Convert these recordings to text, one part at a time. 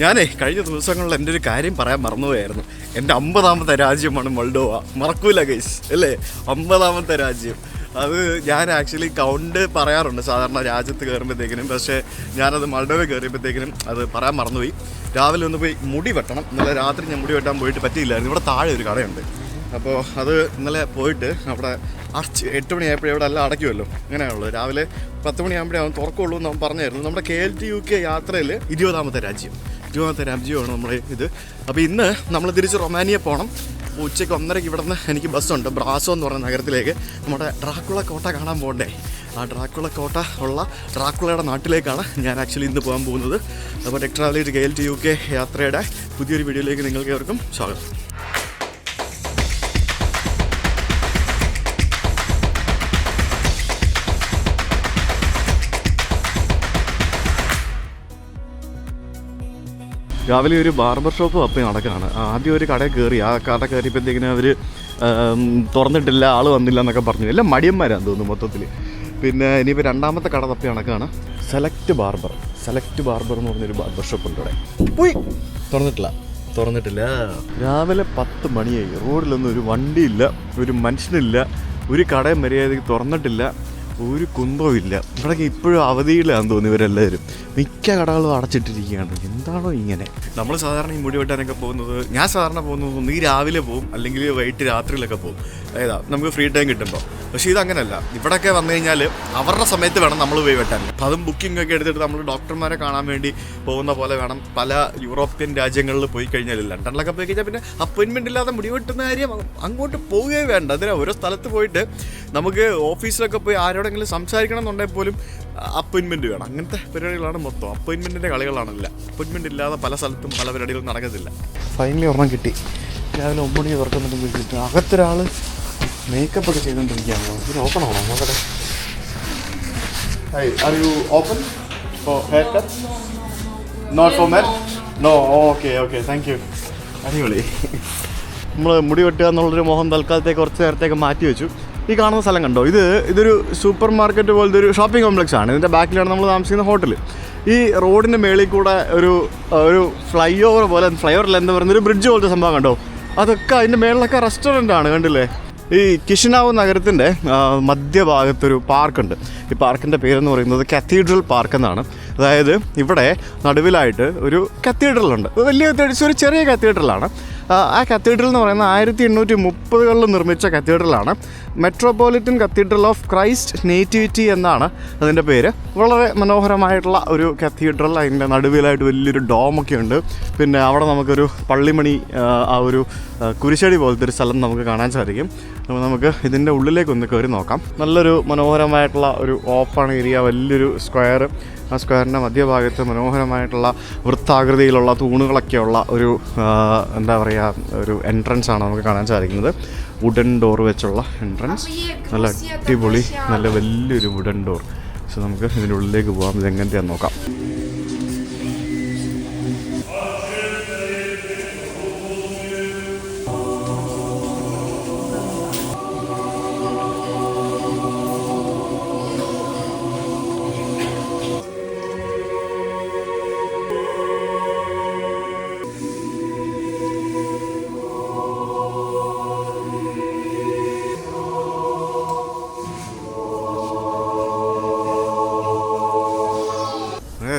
ഞാനേ കഴിഞ്ഞ ദിവസങ്ങളിൽ എൻ്റെ ഒരു കാര്യം പറയാൻ മറന്നുപോയായിരുന്നു. എൻ്റെ 50ാമത്തെ രാജ്യമാണ് മോൾഡോവ. മറക്കൂല ഗൈസ് അല്ലേ, 50ാമത്തെ രാജ്യം. അത് ഞാൻ ആക്ച്വലി കൗണ്ട് പറയാറുണ്ട് സാധാരണ രാജ്യത്ത് കയറുമ്പോഴത്തേക്കിനും, പക്ഷേ ഞാനത് മോൾഡോവ കയറിയപ്പോഴത്തേക്കിനും അത് പറയാൻ മറന്നുപോയി. രാവിലെ ഒന്ന് പോയി മുടി വെട്ടണം. ഇന്നലെ രാത്രി ഞാൻ മുടി വെട്ടാൻ പോയിട്ട് പറ്റിയില്ലായിരുന്നു. ഇവിടെ താഴെ ഒരു കടയുണ്ട്, അപ്പോൾ അത് ഇന്നലെ പോയിട്ട് അവിടെ 8 മണിയായപ്പോഴേ ഇവിടെ എല്ലാം അടയ്ക്കുമല്ലോ, അങ്ങനെയാണുള്ളൂ. രാവിലെ 10 മണിയാകുമ്പോഴേ അവൻ തുറക്കുള്ളൂ എന്ന് അവൻ പറഞ്ഞായിരുന്നു. നമ്മുടെ KLT UK യാത്രയിൽ 20ാമത്തെ രാജ്യമാണ് നമ്മുടെ ഇത്. അപ്പോൾ ഇന്ന് നമ്മൾ തിരിച്ച് റൊമാനിയ പോകണം. ഉച്ചയ്ക്ക് 1:30 ഇവിടെ നിന്ന് എനിക്ക് ബസ്സുണ്ട് ബ്രാസോ എന്ന് പറയുന്ന നഗരത്തിലേക്ക്. നമ്മുടെ ഡ്രാക്കുള കോട്ട കാണാൻ പോകണ്ടേ? ആ ഡ്രാക്കുള കോട്ട ഉള്ള ഡ്രാക്കുളയുടെ നാട്ടിലേക്കാണ് ഞാൻ ആക്ച്വലി ഇന്ന് പോകാൻ പോകുന്നത്. അപ്പോൾ ടെക് ട്രാവലേറ്റ് KLT UK യാത്രയുടെ പുതിയൊരു വീഡിയോയിലേക്ക് നിങ്ങൾക്ക് ഏവർക്കും സ്വാഗതം. രാവിലെ ഒരു ബാർബർ ഷോപ്പ് അപ്പം നടക്കുകയാണ്. ആദ്യം ഒരു കടയിൽ കയറി, ആ കട കയറിയപ്പോഴത്തേക്കിനും അവർ തുറന്നിട്ടില്ല, ആൾ വന്നില്ല എന്നൊക്കെ പറഞ്ഞു. എല്ലാം മടിയന്മാരാന്ന് തോന്നുന്നു മൊത്തത്തിൽ. പിന്നെ ഇനിയിപ്പോൾ രണ്ടാമത്തെ കട തപ്പി നടക്കുകയാണ്. സെലക്ട് ബാർബർ എന്ന് പറഞ്ഞൊരു ബാർബർ ഷോപ്പ് ഉണ്ട് ഇവിടെ. പോയി തുറന്നിട്ടില്ല. രാവിലെ 10 മണിയായി. റോഡിലൊന്നും ഒരു വണ്ടിയില്ല, ഒരു മനുഷ്യനില്ല, ഒരു കടയും മര്യാദയ്ക്ക് തുറന്നിട്ടില്ല, ഒരു കുന്തവും ഇല്ല. ഇവിടെയൊക്കെ ഇപ്പോഴും അവധിയിലാണെന്ന് തോന്നി ഇവരെല്ലാവരും. മിക്ക കടകളും അടച്ചിട്ടിരിക്കുകയാണ്. എന്താണോ ഇങ്ങനെ? നമ്മൾ സാധാരണ ഈ മുടി വെട്ടാനൊക്കെ പോകുന്നത്, ഞാൻ സാധാരണ പോകുന്നത് ഒന്നുകിൽ രാവിലെ പോകും, അല്ലെങ്കിൽ വൈകിട്ട് രാത്രിയിലൊക്കെ പോകും. നമുക്ക് ഫ്രീ ടൈം കിട്ടുമ്പോൾ. പക്ഷേ ഇതങ്ങനല്ല. ഇവിടെയൊക്കെ വന്നു കഴിഞ്ഞാൽ അവരുടെ സമയത്ത് വേണം നമ്മൾ പോയി വെട്ടാൻ. അപ്പം അതും ബുക്കിംഗ് ഒക്കെ എടുത്തിട്ട് നമ്മൾ ഡോക്ടർമാരെ കാണാൻ വേണ്ടി പോകുന്ന പോലെ വേണം. പല യൂറോപ്യൻ രാജ്യങ്ങളിൽ പോയി കഴിഞ്ഞാൽ, ലണ്ടനിലൊക്കെ പോയി കഴിഞ്ഞാൽ പിന്നെ അപ്പോയിൻമെൻ്റ് ഇല്ലാതെ മുടി വെട്ടുന്ന കാര്യം അങ്ങോട്ട് പോവുകയേ വേണ്ട. അതിന് ഓരോ സ്ഥലത്ത് പോയിട്ട് നമുക്ക് ഓഫീസിലൊക്കെ പോയി ആരോടെങ്കിലും സംസാരിക്കണം എന്നുണ്ടെങ്കിൽ പോലും അപ്പോയിൻമെൻറ്റ് വേണം. അങ്ങനത്തെ പരിപാടികളാണ് മൊത്തം. അപ്പോയിൻമെൻറ്റിൻ്റെ കളികളാണല്ല. അപ്പോയിൻമെൻറ്റ് ഇല്ലാതെ പല സ്ഥലത്തും പല പരിപാടികളും നടക്കത്തില്ല. ഫൈനലി ഒരെണ്ണം കിട്ടി. രാവിലെ 9 മണിക്ക് തുറക്കുന്നുണ്ടെന്ന് വിളിച്ചിട്ട് അകത്തൊരാൾ മേക്കപ്പ് ഒക്കെ ചെയ്തുകൊണ്ടിരിക്കുകയാണ്. ഇത് ഓപ്പൺ ആണോ നോക്കട്ടെ? Are you open for hair cut? Not for men? No. Okay thank you. അടിപൊളി. നമ്മൾ മുടി വെട്ടുക എന്നുള്ളൊരു മോഹം തൽക്കാലത്തേക്ക് കുറച്ച് നേരത്തേക്ക് മാറ്റി വെച്ചു. ഈ കാണുന്ന സ്ഥലം കണ്ടോ? ഇതൊരു സൂപ്പർ മാർക്കറ്റ് പോലത്തെ ഒരു ഷോപ്പിംഗ് കോംപ്ലക്സ് ആണ്. ഇതിൻ്റെ ബാക്കിലാണ് നമ്മൾ താമസിക്കുന്ന ഹോട്ടൽ. ഈ റോഡിൻ്റെ മേളിൽ കൂടെ ഒരു ഫ്ലൈ ഓവർ പോലെ, ഫ്ലൈ ഓവറിൽ എന്താ പറയുന്നത്, ഒരു ബ്രിഡ്ജ് പോലത്തെ സംഭവം കണ്ടോ? അതൊക്കെ അതിൻ്റെ മേളിലൊക്കെ റെസ്റ്റോറൻ്റ് ആണ്, കണ്ടില്ലേ? ഈ കിഷിനാവ് നഗരത്തിൻ്റെ മധ്യഭാഗത്തൊരു പാർക്കുണ്ട്. ഈ പാർക്കിൻ്റെ പേരെന്ന് പറയുന്നത് കത്തീഡ്രൽ പാർക്ക് എന്നാണ്. അതായത് ഇവിടെ നടുവിലായിട്ട് ഒരു കത്തീഡ്രലുണ്ട്. ഒരു ചെറിയ കത്തീഡ്രലാണ്. ആ കത്തീഡ്രൽ എന്ന് പറയുന്നത് 1830കളിൽ നിർമ്മിച്ച കത്തീഡ്രലാണ്. Metropolitan cathedral of Christ nativity എന്നാണ് അതിൻ്റെ പേര്. വളരെ മനോഹരമായിട്ടുള്ള ഒരു കത്തീഡ്രൽ. അതിൻ്റെ നടുവിലായിട്ട് വലിയൊരു ഡോമൊക്കെ ഉണ്ട്. പിന്നെ അവിടെ നമുക്കൊരു പള്ളിമണി, ആ ഒരു കുരിശടി പോലത്തെ ഒരു സ്ഥലം നമുക്ക് കാണാൻ സാധിക്കും. അപ്പോൾ നമുക്ക് ഇതിൻ്റെ ഉള്ളിലേക്കൊന്ന് കയറി നോക്കാം. നല്ലൊരു മനോഹരമായിട്ടുള്ള ഒരു ഓപ്പൺ ഏരിയ, വലിയൊരു സ്ക്വയർ. ആ സ്ക്വയറിൻ്റെ മധ്യഭാഗത്ത് മനോഹരമായിട്ടുള്ള വൃത്താകൃതിയിലുള്ള തൂണുകളൊക്കെയുള്ള ഒരു എന്താ പറയുക, ഒരു എൻട്രൻസ് ആണ് നമുക്ക് കാണാൻ സാധിക്കുന്നത്. വുഡൻ ഡോർ വെച്ചുള്ള എൻട്രൻസ്. നല്ല അടിപൊളി, നല്ല വലിയൊരു വുഡൻ ഡോർ. സോ നമുക്ക് ഇതിൻ്റെ ഉള്ളിലേക്ക് പോകാം. ഇതെങ്ങനത്തെയാണെന്ന് നോക്കാം.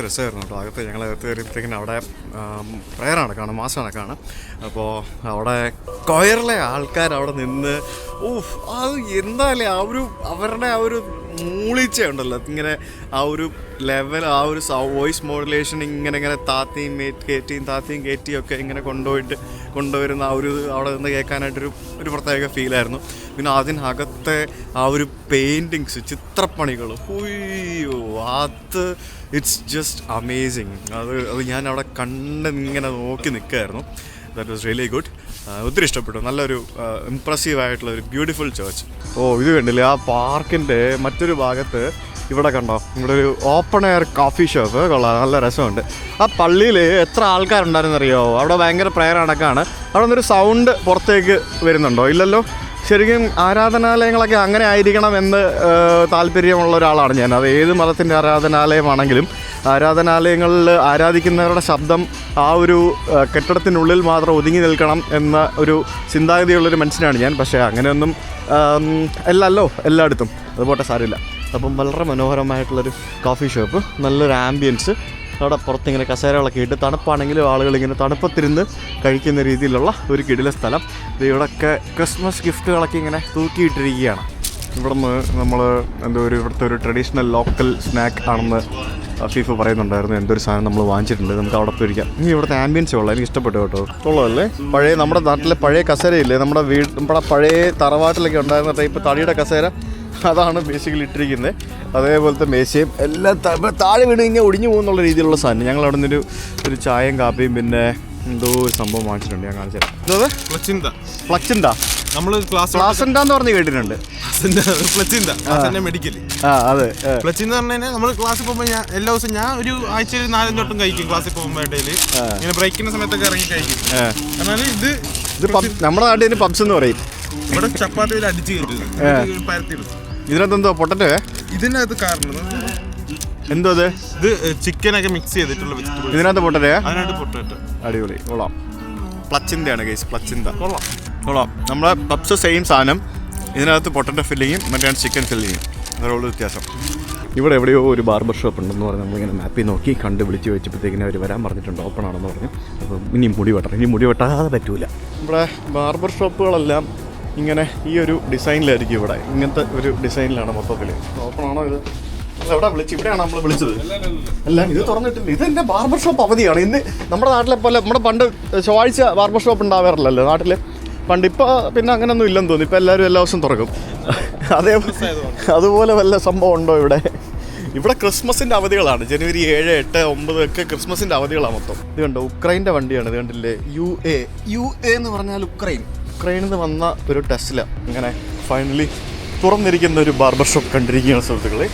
രസമായിരുന്നു കേട്ടോ. അകത്ത് ഞങ്ങളകത്ത് കയറിയപ്പോഴത്തേക്കിനും അവിടെ പ്രയർ നടക്കാണ്, മാസം നടക്കാണ്. അപ്പോൾ അവിടെ കൊയറിലെ ആൾക്കാർ അവിടെ നിന്ന് അത് എന്തായാലും അവരുടെ ആ ഒരു മൂളിച്ചുണ്ടല്ലോ, ഇങ്ങനെ ആ ഒരു ലെവൽ, ആ ഒരു വോയിസ് മോഡുലേഷൻ ഇങ്ങനെ താത്തിയും കയറ്റിയും ഒക്കെ ഇങ്ങനെ കൊണ്ടുവരുന്ന ആ ഒരു അവിടെ നിന്ന് കേൾക്കാനായിട്ടൊരു പ്രത്യേക ഫീലായിരുന്നു. പിന്നെ അതിനകത്തെ ആ ഒരു പെയിൻറ്റിങ്സ്, ചിത്രപ്പണികൾ, അത് ഇറ്റ്സ് ജസ്റ്റ് അമേസിങ്. അത് ഞാൻ അവിടെ ഇങ്ങനെ നോക്കി നിൽക്കുകയായിരുന്നു. That was really good. ഒത്തിരി ഇഷ്ടപ്പെട്ടു. നല്ലൊരു ഇംപ്രസീവായിട്ടുള്ള ഒരു ബ്യൂട്ടിഫുൾ ചേർച്ച്. ഇത് കണ്ടില്ലേ, ആ പാർക്കിൻ്റെ മറ്റൊരു ഭാഗത്ത് ഇവിടെ കണ്ടോ, ഇവിടെ ഒരു ഓപ്പൺ എയർ കോഫി ഷോപ്പ്. കൊള്ളാം, നല്ല രസമുണ്ട്. ആ പള്ളിയിൽ എത്ര ആൾക്കാരുണ്ടായിരുന്നറിയോ? അവിടെ ഭയങ്കര പ്രയർ നടക്കാണ്. അവിടെ നിന്നൊരു സൗണ്ട് പുറത്തേക്ക് വരുന്നുണ്ടോ? ഇല്ലല്ലോ. ശരിക്കും ആരാധനാലയങ്ങളൊക്കെ അങ്ങനെ ആയിരിക്കണം എന്ന് താല്പര്യമുള്ള ഒരാളാണ് ഞാൻ. അത് ഏത് മതത്തിൻ്റെ ആരാധനാലയമാണെങ്കിലും ആരാധനാലയങ്ങളിൽ ആരാധിക്കുന്നവരുടെ ശബ്ദം ആ ഒരു കെട്ടിടത്തിനുള്ളിൽ മാത്രം ഒതുങ്ങി നിൽക്കണം എന്ന ഒരു ചിന്താഗതിയുള്ളൊരു മനുഷ്യനാണ് ഞാൻ. പക്ഷേ അങ്ങനെയൊന്നും അല്ലല്ലോ എല്ലായിടത്തും. അതുപോട്ടെ, സാരമില്ല. അപ്പം വളരെ മനോഹരമായിട്ടുള്ളൊരു കോഫി ഷോപ്പ്, നല്ലൊരു ആംബിയൻസ്. അവിടെ പുറത്തിങ്ങനെ കസേരകളൊക്കെ ഇട്ട് തണുപ്പാണെങ്കിലും ആളുകളിങ്ങനെ തണുപ്പത്തിരുന്ന് കഴിക്കുന്ന രീതിയിലുള്ള ഒരു കിടില സ്ഥലം. ഇവിടെയൊക്കെ ക്രിസ്മസ് ഗിഫ്റ്റുകളൊക്കെ ഇങ്ങനെ തൂക്കിയിട്ടിരിക്കുകയാണ്. ഇവിടെ നിന്ന് നമ്മൾ ഇവിടുത്തെ ഒരു ട്രഡീഷണൽ ലോക്കൽ സ്നാക്ക് ആണെന്ന് ഫീഫ് പറയുന്നുണ്ടായിരുന്നു. എന്തൊരു സാധനം നമ്മൾ വാങ്ങിച്ചിട്ടുണ്ട്, നമുക്ക് അവിടെ പോയിരിക്കാം. ഇനി ഇവിടുത്തെ ആംബിയൻസ് ഉള്ളത് എനിക്ക് ഇഷ്ടപ്പെട്ടു കേട്ടോ. ഉള്ളതല്ലേ പഴയ നമ്മുടെ നാട്ടിലെ പഴയ കസേരയില്ലേ, നമ്മുടെ പഴയ തറവാട്ടിലൊക്കെ ഉണ്ടായിരുന്ന ടൈപ്പ് തടിയുടെ കസേര, അതാണ് ബേസിക്കലി ഇട്ടിരിക്കുന്നത്. അതേപോലത്തെ മേശയും എല്ലാം താഴെ വീണ് കഴിഞ്ഞാൽ ഒടിഞ്ഞു പോകുന്നുള്ള രീതിയിലുള്ള സാധനം. ഞങ്ങൾ അവിടെ നിന്നൊരു ചായയും കാപ്പിയും പിന്നെ എന്തോ ഒരു സംഭവം വാങ്ങിച്ചിട്ടുണ്ട്. ഞാൻ കാണിച്ചത് പ്ലച്ചിന്താ, നമ്മൾ ക്ലാസെന്താന്ന് പറഞ്ഞ് കേട്ടിട്ടുണ്ട്. മെഡിക്കൽ അതെ പ്ലച്ചിന്ന് പറഞ്ഞു കഴിഞ്ഞാൽ നമ്മൾ ക്ലാസ്സിൽ പോകുമ്പോൾ എല്ലാ ദിവസവും ഞാൻ ഒരു ആഴ്ചയിൽ 4-5 വട്ടം കഴിക്കും. ക്ലാസ്സിൽ പോകുമ്പോൾ ഇടയിൽ ഇങ്ങനെ ബ്രേക്കിന്റെ സമയത്തൊക്കെ ഇറങ്ങി കഴിക്കും. എന്നാൽ ഇത് നമ്മുടെ നാട്ടിൽ പബ്സ് എന്ന് പറയും. ഇവിടെ ചപ്പാത്തിയിൽ അടിച്ച് കയറ്റും. ഇതിനകത്തെന്തോ പൊട്ടറ്റോ ഇതിനകത്ത് കാരണം എന്തോ ഇത് ചിക്കനൊക്കെ മിക്സ് ചെയ്തിട്ടുള്ള വെജിറ്റബിൾ. ഇതിനകത്ത് പൊട്ടറ്റോ? അതിനകത്ത് പൊട്ടറ്റോ. അടിപൊളി, കൊള്ളാം. പ്ലച്ചിന്റെയാണ് ഗൈസ്, പ്ലച്ചിന്ത. കൊള്ളാം. നമ്മുടെ പബ്സ് സെയിം സാധനം, ഇതിനകത്ത് പൊട്ടറ്റോ ഫില്ലിങ്ങും മറ്റേ ചിക്കൻ ഫില്ലിങ്ങും, അതുള്ള വ്യത്യാസം. ഇവിടെ എവിടെയോ ഒരു ബാർബർ ഷോപ്പ് ഉണ്ടെന്ന് പറഞ്ഞ് നമ്മളിങ്ങനെ മാപ്പിൽ നോക്കി കണ്ട് വിളിച്ച് വെച്ചപ്പോഴത്തേക്കിനെ അവർ വരാൻ പറഞ്ഞിട്ടുണ്ട്, ഓപ്പൺ ആണെന്ന് പറഞ്ഞു. അപ്പം ഇനി മുടി വെട്ടാതെ പറ്റൂല. ഇവിടെ ബാർബർ ഷോപ്പുകളെല്ലാം ഇങ്ങനെ ഈ ഒരു ഡിസൈനിലായിരിക്കും. ഇവിടെ ഇങ്ങനത്തെ ഒരു ഡിസൈനിലാണ് മൊത്തത്തിൽ. ഓപ്പൺ ആണോ ഇത്? എവിടെ വിളിച്ച്? ഇവിടെയാണ് നമ്മൾ വിളിച്ചത്. അല്ല, ഇത് തുറന്നിട്ടില്ല. ഇത് എൻ്റെ ബാർബർ ഷോപ്പ് അവധിയാണ് ഇന്ന്. നമ്മുടെ നാട്ടിലെ പോലെ നമ്മുടെ പണ്ട് ചൊവ്വാഴ്ച ബാർബർ ഷോപ്പ് ഉണ്ടാവാറില്ലല്ലോ നാട്ടിൽ പണ്ട്. ഇപ്പോൾ പിന്നെ അങ്ങനെയൊന്നും ഇല്ലെന്ന് തോന്നുന്നു. ഇപ്പോൾ എല്ലാവരും എല്ലാ ദിവസവും തുറക്കും. അതുപോലെ വല്ല സംഭവം ഉണ്ടോ ഇവിടെ? ഇവിടെ ക്രിസ്മസിൻ്റെ അവധികളാണ്. ജനുവരി 7, 8, 9 ഒക്കെ ക്രിസ്മസിൻ്റെ അവധികളാണ് മൊത്തം. ഇത് കണ്ടോ, ഉക്രൈൻ്റെ വണ്ടിയാണ്. ഇത് കണ്ടില്ലേ, യു എ എന്ന് പറഞ്ഞാൽ ഉക്രൈനിൽ നിന്ന് വന്ന ഒരു ടെസ്ല. ഇങ്ങനെ ഫൈനലി തുറന്നിരിക്കുന്ന ഒരു ബാർബർ ഷോപ്പ് കണ്ടിരിക്കുകയാണ് സുഹൃത്തുക്കളെ.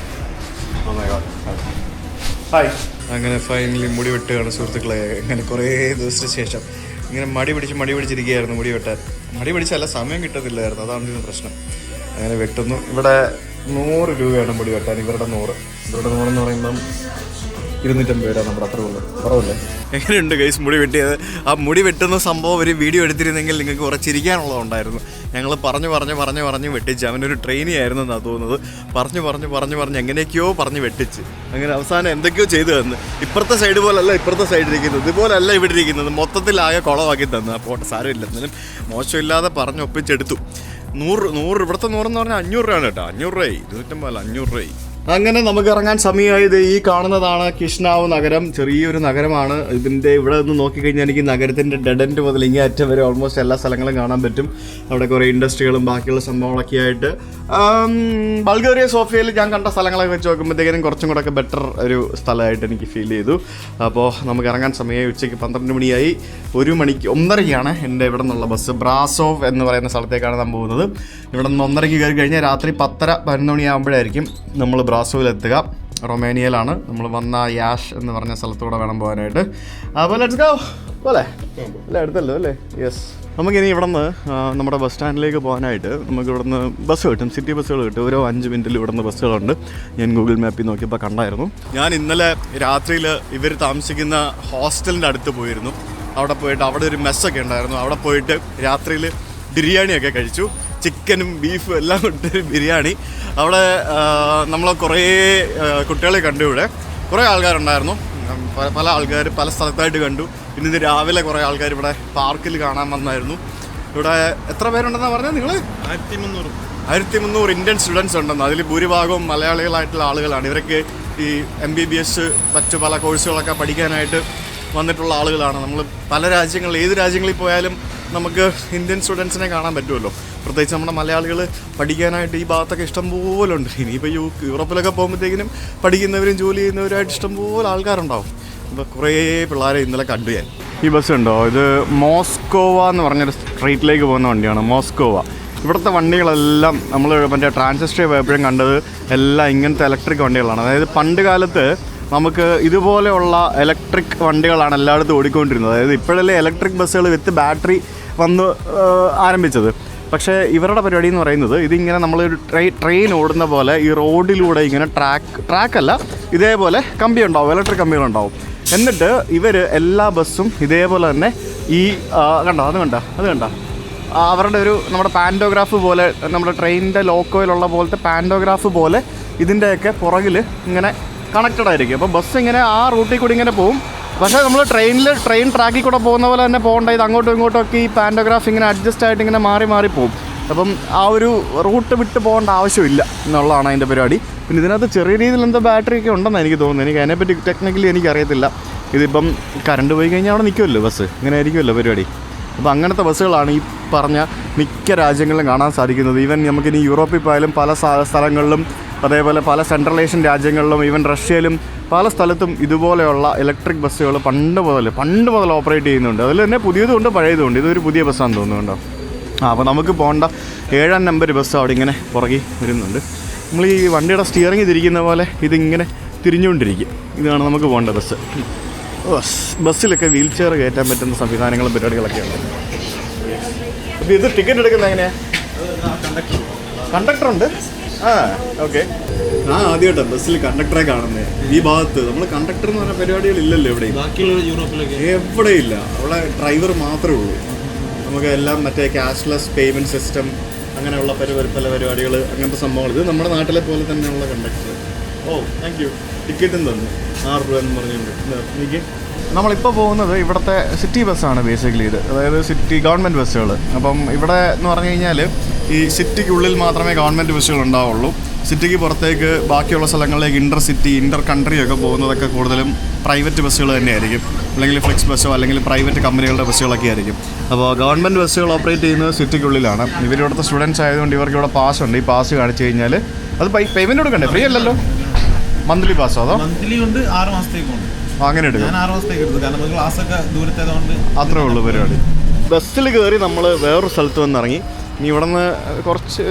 ഹായ്. അങ്ങനെ ഫൈനലി മുടി വെട്ടുകയാണ് സുഹൃത്തുക്കളെ. അങ്ങനെ കുറേ ദിവസത്തിന് ശേഷം ഇങ്ങനെ മടി പിടിച്ചിരിക്കുകയായിരുന്നു മുടി വെട്ടാൻ. മടി പിടിച്ചല്ല, സമയം കിട്ടത്തില്ലായിരുന്നു, അതാണ് ഇതിന് പ്രശ്നം. അങ്ങനെ വെട്ടുന്നു. ഇവിടെ 100 രൂപയാണ് മുടി വെട്ടാൻ. ഇവരുടെ 100 എന്ന് പറയുമ്പം 250 രൂപ. നമ്മുടെ അത്ര കുറവല്ലേ? എങ്ങനെയുണ്ട് ഗൈസ് മുടി വെട്ടിയത്? ആ മുടി വെട്ടുന്ന സംഭവം ഒരു വീഡിയോ എടുത്തിരുന്നെങ്കിൽ നിങ്ങൾക്ക് കുറച്ചിരിക്കാനുള്ളതുണ്ടായിരുന്നു. ഞങ്ങൾ പറഞ്ഞു വെട്ടിച്ച്. അവനൊരു ട്രെയിനി ആയിരുന്നു എന്നാണ് തോന്നുന്നത്. പറഞ്ഞു എങ്ങനെയൊക്കെയോ പറഞ്ഞ് വെട്ടിച്ച്. അങ്ങനെ അവസാനം എന്തൊക്കെയോ ചെയ്തു തന്നു. ഇപ്പുറത്തെ സൈഡ് പോലല്ല ഇപ്പുറത്തെ സൈഡ് ഇരിക്കുന്നത്, ഇതുപോലല്ല ഇവിടെ ഇരിക്കുന്നത്. മൊത്തത്തിലാകെ കുളമാക്കി തന്നു. ആ പോട്ടെ, സാരമില്ല, എന്നാലും മോശമില്ലാതെ ഒപ്പിച്ചെടുത്തു. 100 ഇവിടുത്തെ 100 എന്ന് പറഞ്ഞാൽ 500 രൂപയാണ് കേട്ടോ. 500 രൂപയായി, 250 അല്ല, 500 രൂപയായി. അങ്ങനെ നമുക്ക് ഇറങ്ങാൻ സമയമായത്. ഈ കാണുന്നതാണ് കിഷ്നാവ് നഗരം. ചെറിയൊരു നഗരമാണ്. ഇതിൻ്റെ ഇവിടെ നിന്ന് നോക്കിക്കഴിഞ്ഞാൽ എനിക്ക് നഗരത്തിൻ്റെ ഡെഡ് എൻഡ് മുതൽ ഇങ്ങേ അറ്റം വരെ ഓൾമോസ്റ്റ് എല്ലാ സ്ഥലങ്ങളും കാണാൻ പറ്റും. അവിടെ കുറേ ഇൻഡസ്ട്രികളും ബാക്കിയുള്ള സംഭവങ്ങളൊക്കെ ആയിട്ട്. ബൾഗേറിയ സോഫിയയിൽ ഞാൻ കണ്ട സ്ഥലങ്ങളൊക്കെ വെച്ച് നോക്കുമ്പോഴത്തേക്കും കുറച്ചും കൂടെ ഒക്കെ ബെറ്റർ ഒരു സ്ഥലമായിട്ട് എനിക്ക് ഫീൽ ചെയ്തു. അപ്പോൾ നമുക്ക് ഇറങ്ങാൻ സമയമായി. ഉച്ചയ്ക്ക് 12 മണിയായി. 1 മണിക്ക് 1:30ക്കാണ് എൻ്റെ ഇവിടെ നിന്നുള്ള ബസ്. ബ്രാസോവ് എന്ന് പറയുന്ന സ്ഥലത്തേക്കാണ് ഞാൻ പോകുന്നത്. ഇവിടെ നിന്ന് 1:30ക്ക് കയറി കഴിഞ്ഞാൽ രാത്രി 10:30-11 മണിയാകുമ്പോഴായിരിക്കും നമ്മൾ ബ്രാസോവിലെത്തുക. റൊമേനിയയിലാണ്. നമ്മൾ വന്ന യാഷ് എന്ന് പറഞ്ഞ സ്ഥലത്തൂടെ വേണം പോകാനായിട്ട്. അപ്പോൾ ലെറ്റ്സ് ഗോ. പോലെ അല്ലേ, അടുത്തല്ലോ അല്ലേ? യെസ്. നമുക്കിനി ഇവിടെ നിന്ന് നമ്മുടെ ബസ് സ്റ്റാൻഡിലേക്ക് പോകാനായിട്ട് നമുക്ക് ഇവിടെ നിന്ന് ബസ് കിട്ടും. സിറ്റി ബസ്സുകൾ കിട്ടും. ഓരോ 5 മിനിറ്റിൽ ഇവിടെ നിന്ന് ബസ്സുകളുണ്ട്. ഞാൻ ഗൂഗിൾ മാപ്പിൽ നോക്കിയപ്പോൾ കണ്ടായിരുന്നു. ഞാൻ ഇന്നലെ രാത്രിയിൽ ഇവർ താമസിക്കുന്ന ഹോസ്റ്റലിൻ്റെ അടുത്ത് പോയിരുന്നു. അവിടെ പോയിട്ട് അവിടെ ഒരു മെസ്സൊക്കെ ഉണ്ടായിരുന്നു. അവിടെ പോയിട്ട് രാത്രിയിൽ ബിരിയാണിയൊക്കെ കഴിച്ചു. ചിക്കനും ബീഫും എല്ലാം ഇട്ടൊരു ബിരിയാണി. അവിടെ നമ്മൾ കുറേ കുട്ടികളെ കണ്ടു. ഇവിടെ കുറേ ആൾക്കാരുണ്ടായിരുന്നു. പല ആൾക്കാർ പല സ്ഥലത്തായിട്ട് കണ്ടു. പിന്നെ ഇന്ന് രാവിലെ കുറേ ആൾക്കാർ ഇവിടെ പാർക്കിൽ കാണാൻ വന്നായിരുന്നു. ഇവിടെ എത്ര പേരുണ്ടെന്നാണ് പറഞ്ഞത് നിങ്ങൾ? 1300 ഇന്ത്യൻ സ്റ്റുഡൻസ് ഉണ്ടെന്ന്. അതിൽ ഭൂരിഭാഗവും മലയാളികളായിട്ടുള്ള ആളുകളാണ്. ഇവരൊക്കെ ഈ MBBS മറ്റു പല കോഴ്സുകളൊക്കെ പഠിക്കാനായിട്ട് വന്നിട്ടുള്ള ആളുകളാണ്. നമ്മൾ പല രാജ്യങ്ങളിൽ, ഏത് രാജ്യങ്ങളിൽ പോയാലും നമുക്ക് ഇന്ത്യൻ സ്റ്റുഡൻസിനെ കാണാൻ പറ്റുമല്ലോ. പ്രത്യേകിച്ച് നമ്മുടെ മലയാളികൾ പഠിക്കാനായിട്ട് ഈ ഭാഗത്തൊക്കെ ഇഷ്ടംപോലെ ഉണ്ട്. ഇനിയിപ്പോൾ യൂറോപ്പിലൊക്കെ പോകുമ്പോഴത്തേക്കിനും പഠിക്കുന്നവരും ജോലി ചെയ്യുന്നവരുമായിട്ട് ഇഷ്ടംപോലെ ആൾക്കാരുണ്ടാവും. അപ്പോൾ കുറേ പിള്ളേരെ ഇന്നലെ കണ്ടു ഞാൻ. ഈ ബസ് ഉണ്ടോ? ഇത് മോസ്കോവ എന്ന് പറഞ്ഞൊരു സ്ട്രീറ്റിലേക്ക് പോകുന്ന വണ്ടിയാണ്. മോസ്കോവ. ഇവിടുത്തെ വണ്ടികളെല്ലാം നമ്മൾ മറ്റേ ട്രാൻസിസ്റ്റർ പോയപ്പോഴും കണ്ടത് എല്ലാം ഇങ്ങനത്തെ ഇലക്ട്രിക് വണ്ടികളാണ്. അതായത് പണ്ട് കാലത്ത് നമുക്ക് ഇതുപോലെയുള്ള ഇലക്ട്രിക് വണ്ടികളാണ് എല്ലായിടത്തും ഓടിക്കൊണ്ടിരുന്നത്. അതായത് ഇപ്പോഴല്ലേ ഇലക്ട്രിക് ബസ്സുകൾ വിത്ത് ബാറ്ററി വന്ന് ആരംഭിച്ചത്. പക്ഷേ ഇവരുടെ പരിപാടി എന്ന് പറയുന്നത് ഇതിങ്ങനെ നമ്മളൊരു ട്രെയിൻ ഓടുന്ന പോലെ ഈ റോഡിലൂടെ ഇങ്ങനെ ട്രാക്കല്ല ഇതേപോലെ കമ്പി ഉണ്ടാവും, ഇലക്ട്രിക് കമ്പികളുണ്ടാവും. എന്നിട്ട് ഇവർ എല്ലാ ബസ്സും ഇതേപോലെ തന്നെ ഈ കണ്ടോ അത് കണ്ടോ അവരുടെ ഒരു നമ്മുടെ പാൻറ്റോഗ്രാഫ് പോലെ, നമ്മുടെ ട്രെയിനിൻ്റെ ലോക്കോയിലുള്ള പോലത്തെ പാൻറ്റോഗ്രാഫ് പോലെ ഇതിൻ്റെയൊക്കെ പുറകിൽ ഇങ്ങനെ കണക്റ്റഡ് ആയിരിക്കും. അപ്പോൾ ബസ് ഇങ്ങനെ ആ റൂട്ടിൽ കൂടി ഇങ്ങനെ പോകും. പക്ഷേ നമ്മൾ ട്രെയിൻ ട്രാക്കിൽ കൂടെ പോകുന്ന പോലെ തന്നെ പോകേണ്ട, ഇത് അങ്ങോട്ടും ഇങ്ങോട്ടും ഒക്കെ ഈ പാൻറ്റോഗ്രാഫ് ഇങ്ങനെ അഡ്ജസ്റ്റ് ആയിട്ട് ഇങ്ങനെ മാറി പോകും. അപ്പം ആ ഒരു റൂട്ട് വിട്ട് പോകേണ്ട ആവശ്യമില്ല എന്നുള്ളതാണ് അതിൻ്റെ പരിപാടി. പിന്നെ ഇതിനകത്ത് ചെറിയ രീതിയിൽ എന്തോ ബാറ്ററി ഒക്കെ ഉണ്ടെന്ന് എനിക്ക് തോന്നുന്നു. എനിക്ക് അതിനെപ്പറ്റി ടെക്നിക്കലി എനിക്കറിയത്തില്ല. ഇതിപ്പം കറണ്ട് പോയി കഴിഞ്ഞാൽ അവിടെ നിൽക്കുമല്ലോ ബസ്, ഇങ്ങനെ ആയിരിക്കുമല്ലോ പരിപാടി. അപ്പോൾ അങ്ങനത്തെ ബസ്സുകളാണ് ഈ പറഞ്ഞ മിക്ക രാജ്യങ്ങളിലും കാണാൻ സാധിക്കുന്നത്. ഈവൻ നമുക്കിനി യൂറോപ്പിൽ പോയാലും പല സ്ഥലങ്ങളിലും, അതേപോലെ പല സെൻട്രൽ ഏഷ്യൻ രാജ്യങ്ങളിലും, ഈവൻ റഷ്യയിലും പല സ്ഥലത്തും ഇതുപോലെയുള്ള ഇലക്ട്രിക് ബസ്സുകൾ പണ്ട് മുതൽ ഓപ്പറേറ്റ് ചെയ്യുന്നുണ്ട്. അതിൽ തന്നെ പുതിയതുമുണ്ട് പഴയതുമുണ്ട്. ഇതൊരു പുതിയ ബസ്സാണെന്ന് തോന്നുന്നുണ്ടോ. അപ്പോൾ നമുക്ക് പോകേണ്ട 7-ാം നമ്പർ ബസ് അവിടെ ഇങ്ങനെ പുറകെ വരുന്നുണ്ട്. നമ്മൾ ഈ വണ്ടിയുടെ സ്റ്റിയറിംഗ് തിരിക്കുന്ന പോലെ ഇതിങ്ങനെ തിരിഞ്ഞുകൊണ്ടിരിക്കും. ഇതാണ് നമുക്ക് പോകേണ്ട ബസ്. ബസ്സിലൊക്കെ വീൽ ചെയർ കയറ്റാൻ പറ്റുന്ന സംവിധാനങ്ങളും പരിപാടികളൊക്കെ ഉണ്ട്. അപ്പോൾ ഇത് ടിക്കറ്റ് എടുക്കുന്നത് എങ്ങനെയാണ്? കണ്ടക്ടറുണ്ട്. ഓക്കെ. ആദ്യമായിട്ടാ ബസ്സിൽ കണ്ടക്ടറെ കാണുന്നത് ഈ ഭാഗത്ത്. നമ്മൾ കണ്ടക്ടർ എന്ന് പറഞ്ഞ പരിപാടികളില്ലല്ലോ ഇവിടെ, എവിടെയില്ല. അവിടെ ഡ്രൈവർ മാത്രമേ ഉള്ളൂ. നമുക്ക് എല്ലാം മറ്റേ ക്യാഷ്ലെസ് പേയ്മെൻറ്റ് സിസ്റ്റം അങ്ങനെയുള്ള പല പരിപാടികൾ, അങ്ങനത്തെ സംഭവങ്ങൾ. ഇത് നമ്മുടെ നാട്ടിലെ പോലെ തന്നെയുള്ള കണ്ടക്ടർ. Thank you. ടിക്കറ്റും തന്നു 6 രൂപ എന്ന് പറഞ്ഞുകൊണ്ട്. എനിക്ക് നമ്മളിപ്പോൾ പോകുന്നത് ഇവിടുത്തെ സിറ്റി ബസ്സാണ് ബേസിക്കലി ഇത്, അതായത് സിറ്റി ഗവൺമെൻറ് ബസ്സുകൾ. അപ്പം ഇവിടെ എന്ന് പറഞ്ഞു കഴിഞ്ഞാൽ ഈ സിറ്റിക്കുള്ളിൽ മാത്രമേ ഗവൺമെൻറ് ബസ്സുകൾ ഉണ്ടാവുള്ളൂ. സിറ്റിക്ക് പുറത്തേക്ക് ബാക്കിയുള്ള സ്ഥലങ്ങളിലേക്ക് ഇൻ്റർ സിറ്റി, ഇൻ്റർ കൺട്രി ഒക്കെ പോകുന്നതൊക്കെ കൂടുതലും പ്രൈവറ്റ് ബസ്സുകൾ തന്നെയായിരിക്കും, അല്ലെങ്കിൽ ഫ്ലെക്സ് ബസ്സോ അല്ലെങ്കിൽ പ്രൈവറ്റ് കമ്പനികളുടെ ബസ്സുകളൊക്കെ ആയിരിക്കും. അപ്പോൾ ഗവൺമെൻറ് ബസ്സുകൾ ഓപ്പറേറ്റ് ചെയ്യുന്നത് സിറ്റിക്കുള്ളിലാണ്. ഇവരിവിടുത്തെ സ്റ്റുഡൻസ് ആയതുകൊണ്ട് ഇവർക്ക് ഇവിടെ പാസ് ഉണ്ട്. ഈ പാസ് കാണിച്ചു കഴിഞ്ഞാൽ അത് പേയ്മെൻറ്റ് കൊടുക്കണ്ടേ? ഫ്രീ അല്ലല്ലോ. മന്ത്ലി പാസ്സോ അതോ? മന്ത്ലി ഉണ്ട്, 6 മാസത്തേക്കുണ്ട്. അങ്ങനെ എടുക്കും. ഞാൻ 6 മാസത്തേക്ക് എടുത്തു, കാരണം ക്ലാസ്സൊക്കെ ദൂരത്തേതുകൊണ്ട്. അത്രേ ഉള്ളൂ പരിപാടി. ബസ്സിൽ കയറി നമ്മൾ വേറൊരു സ്ഥലത്ത് വന്നിറങ്ങി. ഇനി ഇവിടെ നിന്ന് കുറച്ച്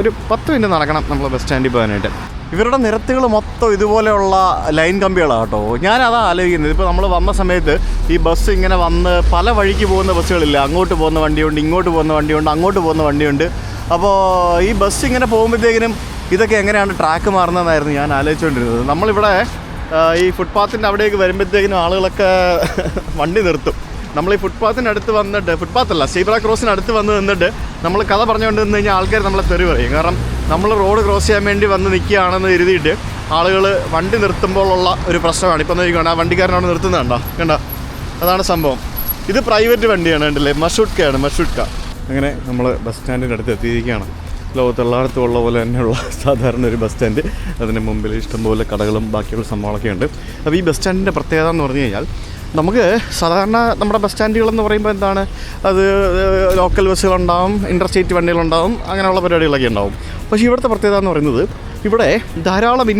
ഒരു 10 മിനിറ്റ് നടക്കണം നമ്മൾ ബസ് സ്റ്റാൻഡിൽ പോകാനായിട്ട്. ഇവരുടെ നിരത്തുകൾ മൊത്തം ഇതുപോലെയുള്ള ലൈൻ കമ്പികളാണ് കേട്ടോ. ഞാനതാ ആലോചിക്കുന്നത്. ഇപ്പോൾ നമ്മൾ വന്ന സമയത്ത് ഈ ബസ് ഇങ്ങനെ വന്ന് പല വഴിക്ക് പോകുന്ന ബസ്സുകളില്ല. അങ്ങോട്ട് പോകുന്ന വണ്ടിയുണ്ട്, ഇങ്ങോട്ട് പോകുന്ന വണ്ടിയുണ്ട്, അങ്ങോട്ട് പോകുന്ന വണ്ടിയുണ്ട്. അപ്പോൾ ഈ ബസ് ഇങ്ങനെ പോകുമ്പോഴത്തേക്കിനും ഇതൊക്കെ എങ്ങനെയാണ് ട്രാക്ക് മാറുന്നതെന്നായിരുന്നു ഞാൻ ആലോചിച്ചുകൊണ്ടിരുന്നത്. നമ്മളിവിടെ ഈ ഫുട്പാത്തിൻ്റെ അവിടേക്ക് വരുമ്പോഴത്തേക്കിനും ആളുകളൊക്കെ വണ്ടി നിർത്തും. നമ്മൾ ഈ ഫുട്പാത്തിൻ്റെ അടുത്ത് വന്നിട്ട്, ഫുട്പാത്തല്ല സീബ്ര ക്രോസിന് അടുത്ത് വന്ന് നിന്നിട്ട് നമ്മൾ കഥ പറഞ്ഞുകൊണ്ട് നിന്ന് കഴിഞ്ഞാൽ ആൾക്കാർ നമ്മളെ തെറി പറയും. കാരണം നമ്മൾ റോഡ് ക്രോസ് ചെയ്യാൻ വേണ്ടി വന്ന് നിൽക്കുകയാണെന്ന് കരുതിയിട്ട് ആളുകൾ വണ്ടി നിർത്തുമ്പോഴുള്ള ഒരു പ്രശ്നമാണ്. ഇപ്പം നോക്കിക്കോണ്ട, ആ വണ്ടിക്കാരനവിടെ നിർത്തുന്നത് കണ്ടോ, അതാണ് സംഭവം. ഇത് പ്രൈവറ്റ് വണ്ടിയാണ്, കണ്ടില്ലേ, മഷൂട്ട്ക. അങ്ങനെ നമ്മൾ ബസ് സ്റ്റാൻഡിൻ്റെ അടുത്ത് എത്തിയിരിക്കുകയാണ്. ലോകത്തെല്ലായിടത്തും ഉള്ള പോലെ തന്നെയുള്ള സാധാരണ ഒരു ബസ് സ്റ്റാൻഡ്. അതിന് മുമ്പിൽ ഇഷ്ടംപോലെ കടകളും ബാക്കിയുള്ള സംഭവങ്ങളൊക്കെ ഉണ്ട്. അപ്പോൾ ഈ ബസ് സ്റ്റാൻഡിൻ്റെ പ്രത്യേകത എന്ന് പറഞ്ഞു കഴിഞ്ഞാൽ, നമുക്ക് സാധാരണ നമ്മുടെ ബസ് സ്റ്റാൻഡുകളെന്ന് പറയുമ്പോൾ എന്താണ്, അത് ലോക്കൽ ബസ്സുകളുണ്ടാവും, ഇൻ്റർസ്റ്റേറ്റ് വണ്ടികളുണ്ടാവും, അങ്ങനെയുള്ള പരിപാടികളൊക്കെ ഉണ്ടാവും. പക്ഷേ ഇവിടുത്തെ പ്രത്യേകത എന്ന് പറയുന്നത്, ഇവിടെ ധാരാളം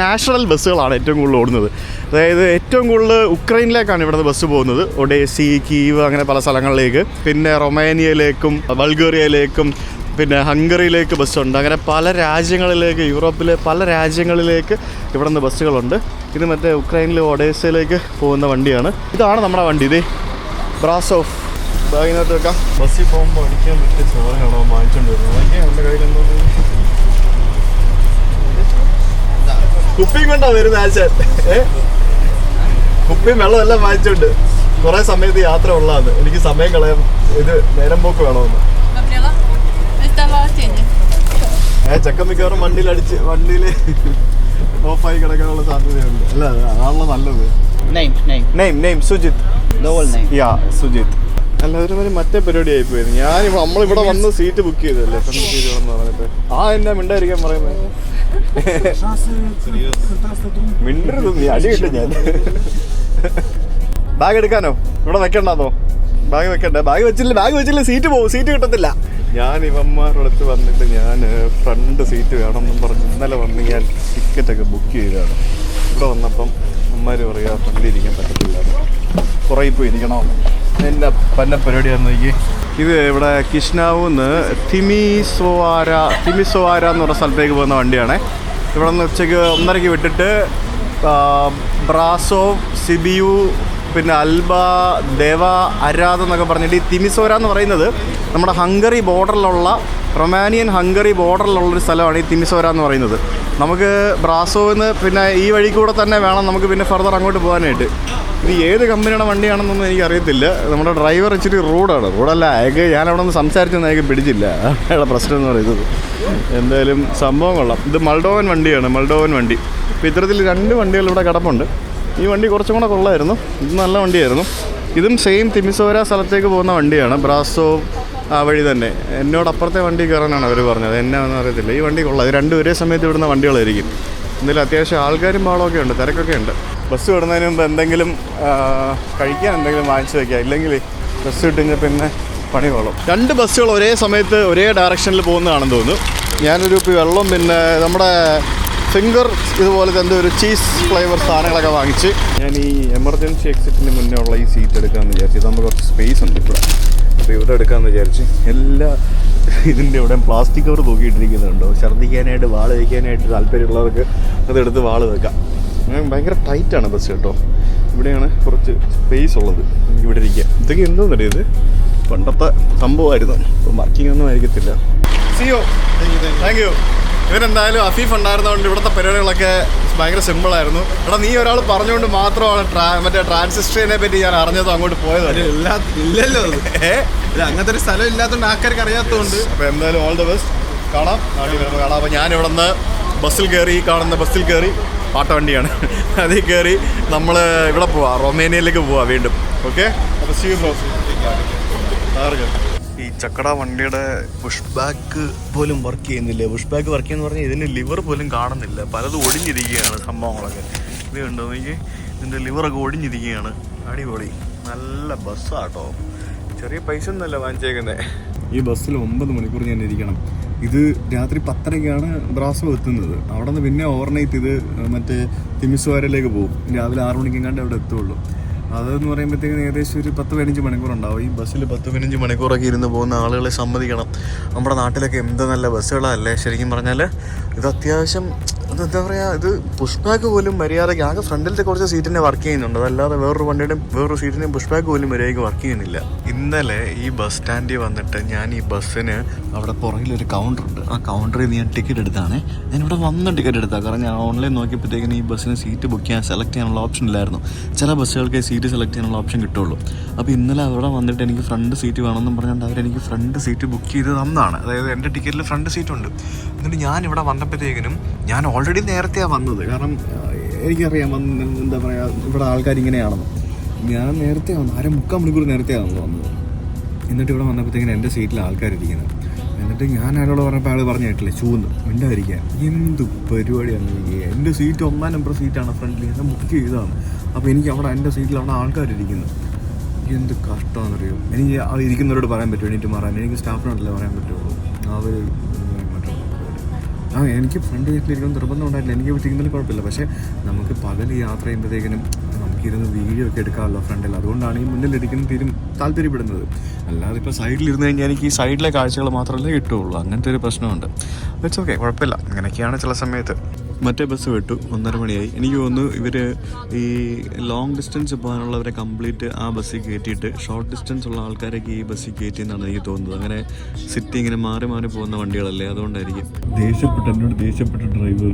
നാഷണൽ ബസ്സുകളാണ് ഏറ്റവും കൂടുതൽ ഓടുന്നത്. അതായത് ഏറ്റവും കൂടുതൽ ഉക്രൈനിലേക്കാണ് ഇവിടുന്ന് ബസ് പോകുന്നത്. ഒഡേസി, കീവ്, അങ്ങനെ പല സ്ഥലങ്ങളിലേക്ക്. പിന്നെ റൊമേനിയയിലേക്കും ബൾഗേറിയയിലേക്കും പിന്നെ ഹംഗറിയിലേക്ക് ബസ്സുണ്ട്. അങ്ങനെ പല രാജ്യങ്ങളിലേക്ക്, യൂറോപ്പിലെ പല രാജ്യങ്ങളിലേക്ക് ഇവിടെ നിന്ന് ബസ്സുകളുണ്ട്. ഇത് മറ്റേ ഉക്രൈനിലെ ഒഡേസയിലേക്ക് പോകുന്ന വണ്ടിയാണ്. ഇതാണ് നമ്മുടെ വണ്ടി. ഇതേ ബ്രാസോഫ് ബാഗിനകത്ത് വെക്കാം. ബസ്സിൽ പോകുമ്പോൾ അടിക്കാൻ പറ്റിയ ചോറാണോ വാങ്ങിച്ചുകൊണ്ട് വരുന്നത്? എൻ്റെ കയ്യിലെന്തോ കുപ്പിയും കൊണ്ടാണ് വരുന്നത് ആശാൻ. കുപ്പിയും വെള്ളമെല്ലാം വാങ്ങിച്ചോണ്ട് കുറേ സമയത്ത് യാത്ര ഉള്ളതാണ്. എനിക്ക് സമയം കളയാൻ, ഇത് നേരം പോക്ക് വേണമെന്ന്. ചെക്കൻ മിക്കവാറും വണ്ടിയിൽ ഓഫായി കിടക്കാനുള്ള സാധ്യതയുണ്ട്. അല്ല, അതാണല്ലോ നല്ലത്. സുജിത്ത്. എല്ലാവരും മറ്റേ പരിപാടി ആയിപ്പോയിരുന്നു. നമ്മളിവിടെ വന്ന് സീറ്റ് ബുക്ക് ചെയ്തല്ലേ, ഫ്രണ്ട് സീറ്റ് വേണമെന്ന് പറഞ്ഞിട്ട്. എന്നാ മിണ്ടായിരിക്കാൻ പറയുന്നത്? മിണ്ടരുത് നീ, അടി കിട്ടും ഞാൻ. ബാഗ് എടുക്കാനോ? ഇവിടെ വെക്കണ്ടോ? ബാഗ് വെക്കണ്ടേ? ബാഗ് വെച്ചില്ല സീറ്റ് പോകും, സീറ്റ് കിട്ടത്തില്ല. ഞാൻ ഇവന്മാരുടെ അടുത്ത് വന്നിട്ട് ഞാൻ ഫ്രണ്ട് സീറ്റ് വേണമെന്നും പറഞ്ഞ് ഇന്നലെ വന്ന് ഞാൻ ടിക്കറ്റൊക്കെ ബുക്ക് ചെയ്തതാണ്. ഇവിടെ വന്നപ്പം അമ്മമാർ പറയുക ഫ്രണ്ടിൽ ഇരിക്കാൻ പറ്റത്തില്ല, പുറകിൽ പോയി ഇരിക്കണമെന്ന്. എൻ്റെ പന്ന പരിപാടിയാണെന്ന് നോക്കി. ഇത് ഇവിടെ കിഷ്നാവൂന്ന് തിമിസോവാര എന്ന് പറഞ്ഞ സ്ഥലത്തേക്ക് പോകുന്ന വണ്ടിയാണ്. ഇവിടെ നിന്ന് ഉച്ചയ്ക്ക് 1:30 വിട്ടിട്ട് ബ്രാസോവ്, സിബിയു, പിന്നെ അൽബ, ദേവ, അരാദ് എന്നൊക്കെ പറഞ്ഞിട്ട് ഈ തിമിസോര എന്ന് പറയുന്നത് നമ്മുടെ ഹംഗറി ബോർഡറിലുള്ള റൊമാനിയൻ ഹംഗറി ബോർഡറിലുള്ളൊരു സ്ഥലമാണ് ഈ തിമിസോര എന്ന് പറയുന്നത്. നമുക്ക് ബ്രാസോന്ന് പിന്നെ ഈ വഴി കൂടെ തന്നെ വേണം നമുക്ക് പിന്നെ ഫർദർ അങ്ങോട്ട് പോകാനായിട്ട്. ഇത് ഏത് കമ്പനിയുടെ വണ്ടിയാണെന്നൊന്നും എനിക്കറിയത്തില്ല. നമ്മുടെ ഡ്രൈവർ ഇച്ചിരി റൂഡല്ല. അയാൾക്ക് ഞാൻ അവിടെ നിന്ന് സംസാരിച്ചൊന്നും അയാൾക്ക് പിടിച്ചില്ല. അയാളുടെ പ്രശ്നം എന്ന് പറയുന്നത്. എന്തായാലും സംഭവം കൊള്ളാം. ഇത് മൾഡോവൻ വണ്ടിയാണ്, മൾഡോവൻ വണ്ടി. ഇപ്പോൾ ഇത്തരത്തിൽ 2 വണ്ടികൾ ഇവിടെ കിടപ്പുണ്ട്. ഈ വണ്ടി കുറച്ചും കൂടെ കൊള്ളായിരുന്നു. ഇത് നല്ല വണ്ടിയായിരുന്നു. ഇതും സെയിം തിമിസോര സ്ഥലത്തേക്ക് പോകുന്ന വണ്ടിയാണ്, ബ്രാസോ ആ വഴി തന്നെ. എന്നോട് അപ്പുറത്തെ വണ്ടി കയറാനാണ് അവർ പറഞ്ഞത്, എന്നാണെന്ന് അറിയത്തില്ല. ഈ വണ്ടി കൊള്ളാം. ഇത് 2 ഒരേ സമയത്ത് വിടുന്ന വണ്ടികളായിരിക്കും. എന്തായാലും അത്യാവശ്യം ആൾക്കാരും പാളമൊക്കെ ഉണ്ട്, തിരക്കൊക്കെ ഉണ്ട്. ബസ് വിടുന്നതിന് മുമ്പ് എന്തെങ്കിലും കഴിക്കാൻ എന്തെങ്കിലും വാങ്ങിച്ച് വയ്ക്കുക, ഇല്ലെങ്കിൽ ബസ് വിട്ട് കഴിഞ്ഞാൽ പിന്നെ പണി കൊള്ളും. 2 ബസ്സുകൾ ഒരേ സമയത്ത് ഒരേ ഡയറക്ഷനിൽ പോകുന്നതാണെന്ന് തോന്നുന്നു. ഞാനൊരു വെള്ളം പിന്നെ നമ്മുടെ ഫിംഗർ ഇതുപോലത്തെ എന്തോ ഒരു ചീസ് ഫ്ലേവർ സാധനങ്ങളൊക്കെ വാങ്ങിച്ച് ഞാൻ ഈ എമർജൻസി എക്സിറ്റിന് മുന്നേ ഉള്ള ഈ സീറ്റ് എടുക്കാമെന്ന് വിചാരിച്ചു. ഇതാകുമ്പോൾ കുറച്ച് സ്പേസ് ഉണ്ട് ഇവിടെ. അപ്പോൾ ഇവിടെ എടുക്കാമെന്ന് വിചാരിച്ച് എല്ലാ ഇതിൻ്റെ ഇവിടെ പ്ലാസ്റ്റിക് കവർ തൂക്കിയിട്ടിരിക്കുന്നുണ്ടോ, ഛർദ്ദിക്കാനായിട്ട് വാള് വയ്ക്കാനായിട്ട് താല്പര്യമുള്ളവർക്ക് അതെടുത്ത് വാള് വെക്കാം. ഭയങ്കര ടൈറ്റാണ് ബസ് കേട്ടോ. ഇവിടെയാണ് കുറച്ച് സ്പേസ് ഉള്ളത്, ഇവിടെ ഇരിക്കുക. ഇതൊക്കെ എന്തോന്നറിയ, ഇത് പണ്ടത്തെ സംഭവമായിരുന്നു. ഇപ്പോൾ വർക്കിംഗ് ഒന്നും ആയിരിക്കത്തില്ല. സിയോ താങ്ക് യു. ഇവരെന്തായാലും അഫീഫ് ഉണ്ടായിരുന്നതുകൊണ്ട് ഇവിടുത്തെ പരിപാടികളൊക്കെ ഭയങ്കര സിമ്പിളായിരുന്നു. എടാ നീ ഒരാൾ പറഞ്ഞുകൊണ്ട് മാത്രമാണ് മറ്റേ ട്രാൻസിസ്റ്ററിനെ പറ്റി ഞാൻ അറിഞ്ഞതും അങ്ങോട്ട് പോയത്. ഇല്ലല്ലോ, അങ്ങനത്തെ ഒരു സ്ഥലം ഇല്ലാത്തതുകൊണ്ട് ആൾക്കാർക്ക് അറിയാത്തതുകൊണ്ട്. അപ്പോൾ എന്തായാലും ഓൾ ദ ബെസ്റ്റ്. കാണാം, നാട്ടിൽ വരുമ്പോൾ കാണാം. അപ്പോൾ ഞാൻ ഇവിടെ നിന്ന് ബസ്സിൽ കയറി, കാണുന്ന ബസ്സിൽ കയറി, പാട്ടവണ്ടിയാണ്, അതിൽ കയറി നമ്മൾ ഇവിടെ പോവാം, റൊമേനിയയിലേക്ക് പോവാം വീണ്ടും. ഓക്കെ, അപ്പോൾ സീ യു ബ്രോ. ഈ ചക്കട വണ്ടിയുടെ പുഷ് ബാക്ക് പോലും വർക്ക് ചെയ്യുന്നില്ല. പുഷ് ബാക്ക് വർക്ക് ചെയ്യുന്ന പറഞ്ഞാൽ ഇതിന് ലിവർ പോലും കാണുന്നില്ല, പലതും ഒടിഞ്ഞിരിക്കുകയാണ് സംഭവങ്ങളൊക്കെ. ഇത് കണ്ടോ എനിക്ക്, ഇതിൻ്റെ ലിവറൊക്കെ ഒടിഞ്ഞിരിക്കുകയാണ്. അടിപൊളി, നല്ല ബസ്സാട്ടോ. ചെറിയ പൈസ ഒന്നുമല്ല വാങ്ങിച്ചേക്കുന്നത്. ഈ ബസ്സിൽ 9 മണിക്കൂർ ഞാൻ ഇരിക്കണം. ഇത് രാത്രി 10:30-ക്കാണ് ബ്രാസോ എത്തുന്നത്. അവിടെ നിന്ന് പിന്നെ ഓവർനൈറ്റ് ഇത് മറ്റേ തിമിസോരയിലേക്ക് പോകും. രാവിലെ 6 മണിക്കെങ്ങാണ്ട് അവിടെ എത്തുള്ളൂ. അതെന്ന് പറയുമ്പോഴത്തേക്കും ഏകദേശം ഒരു 10-15 മണിക്കൂറുണ്ടാവും. ഈ ബസ്സിൽ 10-15 മണിക്കൂറൊക്കെ ഇരുന്ന് പോകുന്ന ആളുകളെ സമ്മതിക്കണം. നമ്മുടെ നാട്ടിലൊക്കെ എന്ത് നല്ല ബസ്സുകളല്ലേ ശരിക്കും പറഞ്ഞാൽ. ഇത് അത്യാവശ്യം അതെന്താ പറയുക, ഇത് പുഷ് ബാക്ക് പോലും മര്യാദയ്ക്ക്, ആകെ ഫ്രണ്ടിലത്തെ കുറച്ച് സീറ്റിനെ വർക്ക് ചെയ്യുന്നുണ്ട്, അതല്ലാതെ വേറൊരു വണ്ടിയുടെയും വേറൊരു സീറ്റിനെയും പുഷ് ബാക്ക് പോലും മര്യാദയ്ക്ക് വർക്ക് ചെയ്യുന്നില്ല. ഇന്നലെ ഈ ബസ് സ്റ്റാൻഡിൽ വന്നിട്ട് ഞാൻ ഈ ബസ്സിന് അവിടെ പുറകിലൊരു കൗണ്ടറുണ്ട്, ആ കൗണ്ടറിൽ നിന്ന് ഞാൻ ടിക്കറ്റ് എടുത്താണ്. ഞാനിവിടെ വന്ന് ടിക്കറ്റ് എടുത്താൽ, കാരണം ഞാൻ ഓൺലൈൻ നോക്കിയപ്പോഴത്തേക്കിന് ഈ ബസ്സിന് സീറ്റ് ബുക്ക് ചെയ്യാൻ സെലക്ട് ചെയ്യാനുള്ള ഓപ്ഷൻ ഇല്ലായിരുന്നു. ചില ബസ്സുകൾക്ക് സീറ്റ് സെലക്ട് ചെയ്യാനുള്ള ഓപ്ഷൻ കിട്ടുള്ളൂ. അപ്പോൾ ഇന്നലെ അവിടെ വന്നിട്ട് എനിക്ക് ഫ്രണ്ട് സീറ്റ് വേണമെന്നും പറഞ്ഞുകൊണ്ട് അവരെനിക്ക് ഫ്രണ്ട് സീറ്റ് ബുക്ക് ചെയ്ത് തന്നതാണ്. അതായത് എൻ്റെ ടിക്കറ്റിൽ ഫ്രണ്ട് സീറ്റുണ്ട്. എന്നിട്ട് ഞാൻ ഇവിടെ വന്നപ്പോഴത്തേക്കിനും, ഞാൻ ഓൾറെഡി നേരത്തെയാണ് വന്നത്, കാരണം എനിക്കറിയാം എന്താ പറയുക ഇവിടെ ആൾക്കാരിങ്ങനെയാണെന്ന്. ഞാൻ നേരത്തെ വന്നു, 3/4 മണിക്കൂർ നേരത്തെയാണ് വന്നത്. എന്നിട്ട് ഇവിടെ വന്നപ്പോഴത്തേക്കിനും എൻ്റെ സീറ്റിൽ ആൾക്കാരിരിക്കുന്നത്. എന്നിട്ട് ഞാൻ അയാളോട് പറഞ്ഞപ്പോൾ ആൾ പറഞ്ഞു കേട്ടില്ലേ, ചൂന്ന് മിണ്ടാതിരിക്കാൻ. എന്ത് പരിപാടിയാണ്, എൻ്റെ സീറ്റ് 1-ാം നമ്പർ സീറ്റാണ് ഫ്രണ്ടിൽ, ഞാൻ ബുക്ക് ചെയ്തതാണ്. അപ്പോൾ എനിക്ക് അവിടെ എൻ്റെ സീറ്റിൽ അവിടെ ആൾക്കാരിരിക്കുന്നത്. എന്ത് കഷ്ടമാണെന്നറിയോ. എനിക്ക് അത് ഇരിക്കുന്നവരോട് പറയാൻ പറ്റുമോ എണീറ്റ് മാറാൻ? എനിക്ക് സ്റ്റാഫിനോടല്ലേ പറയാൻ പറ്റുള്ളൂ. അവർ എനിക്ക് ഫ്രണ്ട് സീറ്റിലിരിക്കുന്ന നിർബന്ധം ഉണ്ടായിട്ടില്ല, എനിക്ക് ഇരിക്കുന്നതിൽ കുഴപ്പമില്ല. പക്ഷേ നമുക്ക് പകൽ യാത്ര ചെയ്യുമ്പോഴത്തേക്കിനും നമുക്കിരുന്ന് വീഡിയോ ഒക്കെ എടുക്കാമല്ലോ ഫ്രണ്ടിൽ. അതുകൊണ്ടാണ് ഈ മുന്നിലിരിക്കുന്ന താല്പര്യപ്പെടുന്നത്. അല്ലാതെ ഇപ്പോൾ സൈഡിലിരുന്ന് കഴിഞ്ഞാൽ എനിക്ക് ഈ സൈഡിലെ കാഴ്ചകൾ മാത്രമല്ലേ കിട്ടുകയുള്ളൂ. അങ്ങനത്തെ ഒരു പ്രശ്നമുണ്ട്. ഇറ്റ്സ് ഓക്കെ, കുഴപ്പമില്ല. അങ്ങനെയൊക്കെയാണ് ചില സമയത്ത്. മറ്റേ ബസ് വിട്ടു, 1:30 മണിയായി. എനിക്ക് തോന്നുന്നു ഇവർ ഈ ലോങ് ഡിസ്റ്റൻസ് പോകാനുള്ളവരെ കംപ്ലീറ്റ് ആ ബസ്സിൽ കയറ്റിയിട്ട് ഷോർട്ട് ഡിസ്റ്റൻസ് ഉള്ള ആൾക്കാരൊക്കെ ഈ ബസ്സിൽ കയറ്റിയെന്നാണ് എനിക്ക് തോന്നുന്നത്. അങ്ങനെ സിറ്റി ഇങ്ങനെ മാറി മാറി പോകുന്ന വണ്ടികളല്ലേ, അതുകൊണ്ടായിരിക്കും. എന്നോട് ദേഷ്യപ്പെട്ട ഡ്രൈവർ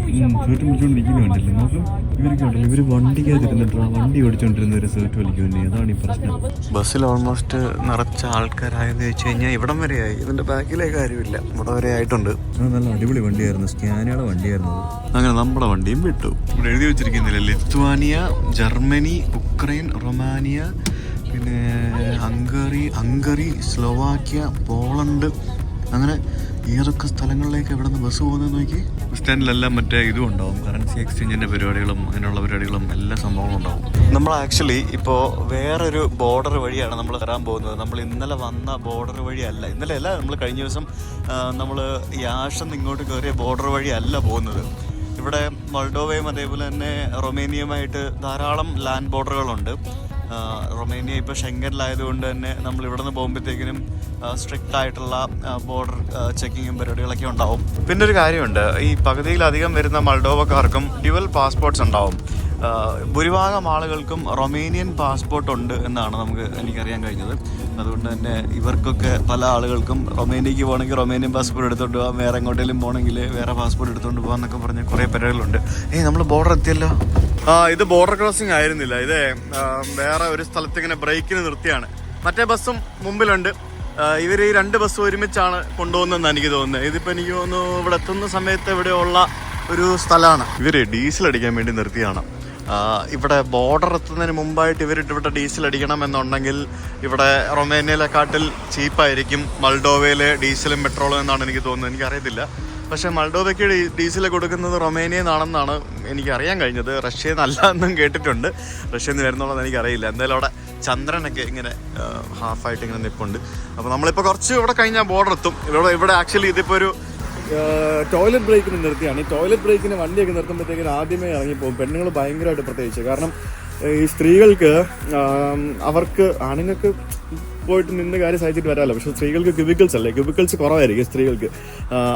സേർട്ട് വിളിച്ചുകൊണ്ടിരിക്കുന്ന കണ്ടില്ലേ, നോക്കും ഇവരൊക്കെ ഉണ്ടല്ലോ, ഇവർ വണ്ടിക്കകത്തിരുന്നിട്ട് വണ്ടി ഓടിച്ചുകൊണ്ടിരുന്നവരെ സേർട്ട് വലിക്കുമല്ലേ, അതാണ് ഈ പ്രശ്നം. ബസ്സിൽ ഓൾമോസ്റ്റ് നിറച്ച ആൾക്കാരായെന്ന് വെച്ച് കഴിഞ്ഞാൽ ഇവിടം വരെയായി. ഇതിൻ്റെ ബാക്കിലെ കാര്യമില്ല, ഇവിടെ വരെ ആയിട്ടുണ്ട്. അത് നല്ല അടിപൊളി വണ്ടിയായിരുന്നു, സ്കാനിയുടെ വണ്ടിയായിരുന്നു. അങ്ങനെ നമ്മുടെ വണ്ടിയും വിട്ടു. ഇവിടെ എഴുതി വെച്ചിരിക്കുന്നില്ല, ലിത്വാനിയ, ജർമ്മനി, ഉക്രൈൻ, റൊമാനിയ, പിന്നെ ഹംഗറി, സ്ലോവാക്യ, പോളണ്ട്, അങ്ങനെ ഏതൊക്കെ സ്ഥലങ്ങളിലേക്ക് എവിടെ നിന്ന് ബസ് പോകുന്നത് നോക്കി. ബസ് സ്റ്റാൻഡിലെല്ലാം മറ്റേ ഇതും ഉണ്ടാവും, കറൻസി എക്സ്ചേഞ്ചിൻ്റെ പരിപാടികളും അതിനുള്ള പരിപാടികളും എല്ലാ സംഭവങ്ങളും ഉണ്ടാവും. നമ്മൾ ആക്ച്വലി ഇപ്പോൾ വേറൊരു ബോർഡർ വഴിയാണ് നമ്മൾ വരാൻ പോകുന്നത്. നമ്മൾ ഇന്നലെ വന്ന ബോർഡർ വഴിയല്ല, ഇന്നലെ അല്ല, നമ്മൾ കഴിഞ്ഞ ദിവസം നമ്മൾ യാഷന്ന് ഇങ്ങോട്ട് കയറിയ ബോർഡർ വഴിയല്ല പോകുന്നത്. ഇവിടെ മോൾഡോവയും അതേപോലെ തന്നെ റൊമേനിയയുമായിട്ട് ധാരാളം ലാൻഡ് ബോർഡറുകളുണ്ട്. റൊമേനിയ ഇപ്പോൾ ഷെങ്കനിലായതുകൊണ്ട് തന്നെ നമ്മൾ ഇവിടെ നിന്ന് പോകുമ്പോഴത്തേക്കിനും സ്ട്രിക്റ്റ് ആയിട്ടുള്ള ബോർഡർ ചെക്കിങ്ങും പരിപാടികളൊക്കെ ഉണ്ടാവും. പിന്നെ ഒരു കാര്യമുണ്ട്, ഈ പകുതിയിലധികം വരുന്ന മോൾഡോവക്കാർക്കും ഡ്യുവൽ പാസ്പോർട്ട്സ് ഉണ്ടാവും. ഭൂരിഭാഗം ആളുകൾക്കും റൊമേനിയൻ പാസ്പോർട്ട് ഉണ്ട് എന്നാണ് എനിക്കറിയാൻ കഴിഞ്ഞത്. അതുകൊണ്ട് തന്നെ ഇവർക്കൊക്കെ പല ആളുകൾക്കും റൊമേനിയക്ക് പോകണമെങ്കിൽ റൊമേനിയൻ പാസ്പോർട്ട് എടുത്തുകൊണ്ട് പോകാം, വേറെ എങ്ങോട്ടെങ്കിലും പോകണമെങ്കിൽ വേറെ പാസ്പോർട്ട് എടുത്തുകൊണ്ട് പോകാം എന്നൊക്കെ പറഞ്ഞ് കുറേ പരിപാടികളുണ്ട്. നമ്മൾ ബോർഡർ എത്തിയല്ലോ. ഇത് ബോർഡർ ക്രോസിംഗ് ആയിരുന്നില്ല, ഇത് വേറെ ഒരു സ്ഥലത്ത് ഇങ്ങനെ ബ്രേക്കിന് നിർത്തിയാണ്. മറ്റേ ബസ്സും മുമ്പിലുണ്ട്. ഇവർ ഈ 2 ബസ് ഒരുമിച്ചാണ് കൊണ്ടുപോകുന്നതെന്ന് എനിക്ക് തോന്നുന്നത്. ഇതിപ്പോൾ എനിക്ക് തോന്നുന്നു ഇവിടെ എത്തുന്ന സമയത്ത് ഇവിടെയുള്ള ഒരു സ്ഥലമാണ്. ഇവർ ഡീസൽ അടിക്കാൻ വേണ്ടി നിർത്തിയാണ്. ഇവിടെ ബോർഡർ എത്തുന്നതിന് മുമ്പായിട്ട് ഇവിടെ ഡീസൽ അടിക്കണം എന്നുണ്ടെങ്കിൽ ഇവിടെ റൊമേനിയയിലെക്കാട്ടിൽ ചീപ്പായിരിക്കും മൾഡോവയിലെ ഡീസലും പെട്രോളും എന്നാണ് എനിക്ക് തോന്നുന്നത്. എനിക്കറിയത്തില്ല. പക്ഷേ മൾഡോവയ്ക്ക് ഡീസൽ കൊടുക്കുന്നത് റൊമേനിയയിൽ നിന്നാണെന്നാണ് എനിക്കറിയാൻ കഴിഞ്ഞത്. റഷ്യയിൽ നിന്നല്ല എന്നും കേട്ടിട്ടുണ്ട്. റഷ്യയിൽ നിന്ന് വരുന്നുള്ളത് എനിക്കറിയില്ല. എന്തായാലും അവിടെ ചന്ദ്രനൊക്കെ ഇങ്ങനെ ഹാഫായിട്ട് ഇങ്ങനെ നിൽപ്പുണ്ട്. അപ്പോൾ നമ്മളിപ്പോൾ കുറച്ച് ഇവിടെ കഴിഞ്ഞാൽ ബോർഡർ എത്തും. ഇവിടെ ആക്ച്വലി ഇതിപ്പോൾ ഒരു ടോയ്ലറ്റ് ബ്രേക്കിന് നിർത്തിയാണ്. ഈ ടോയ്ലറ്റ് ബ്രേക്കിന് വണ്ടിയൊക്കെ നിർത്തുമ്പോഴത്തേക്കിന് ആദ്യമേ ഇറങ്ങിപ്പോകും. പെണ്ണുങ്ങൾ ഭയങ്കരമായിട്ട് പ്രത്യേകിച്ച്. കാരണം ഈ സ്ത്രീകൾക്ക് അവർക്ക് ആണുങ്ങൾക്ക് പോയിട്ട് നിന്ന് കാര്യം സഹിച്ചിട്ട് വരാമല്ലോ. പക്ഷെ സ്ത്രീകൾക്ക് ക്യൂബിക്കിൾസ് അല്ലേ, ക്യൂബിക്കിൾസ് കുറവായിരിക്കും സ്ത്രീകൾക്ക്.